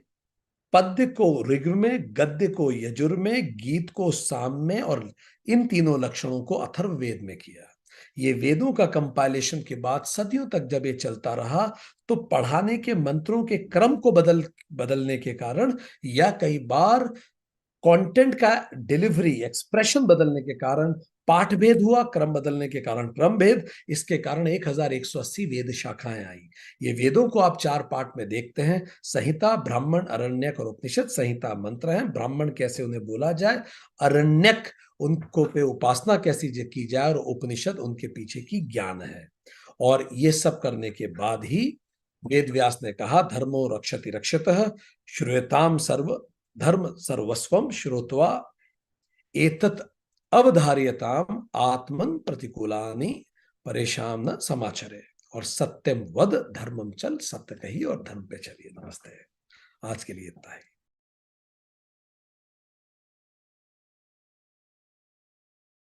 पद्य को ऋग में, गद्य को यजुर में, गीत को साम में, और इन तीनों लक्षणों को अथर्ववेद में किया। ये वेदों का कंपाइलेशन के बाद सदियों तक जब ये चलता रहा, तो पढ़ाने के मंत्रों के क्रम को बदलने के कारण, या कई बार कंटेंट का डिलीवरी, एक्सप्रेशन बदलने के कारण पाठ भेद हुआ, क्रम बदलने के कारण क्रम भेद। इसके कारण 1180 वेद शाखाएं आई। ये वेदों को आप 4 पार्ट में देखते हैं, संहिता, ब्राह्मण, अरण्यक और उपनिषद। संहिता मंत्र है, ब्राह्मण कैसे उन्हें बोला जाए, अरण्यक उनको पे उपासना कैसी की जाए, और उपनिषद उनके पीछे की ज्ञान है। और ये सब करने के बाद ही वेद व्यास ने कहा धर्मो रक्षति रक्षतः, श्रूयताम सर्व धर्म सर्वस्वम श्रोत्वा एतत् अवधार्यताम आत्मन प्रतिकूलानि परेशान न समाचरे। और सत्यम वद धर्मम चल, सत्य कही और धर्म पे चलिए। नमस्ते। आज के लिए इतना ही।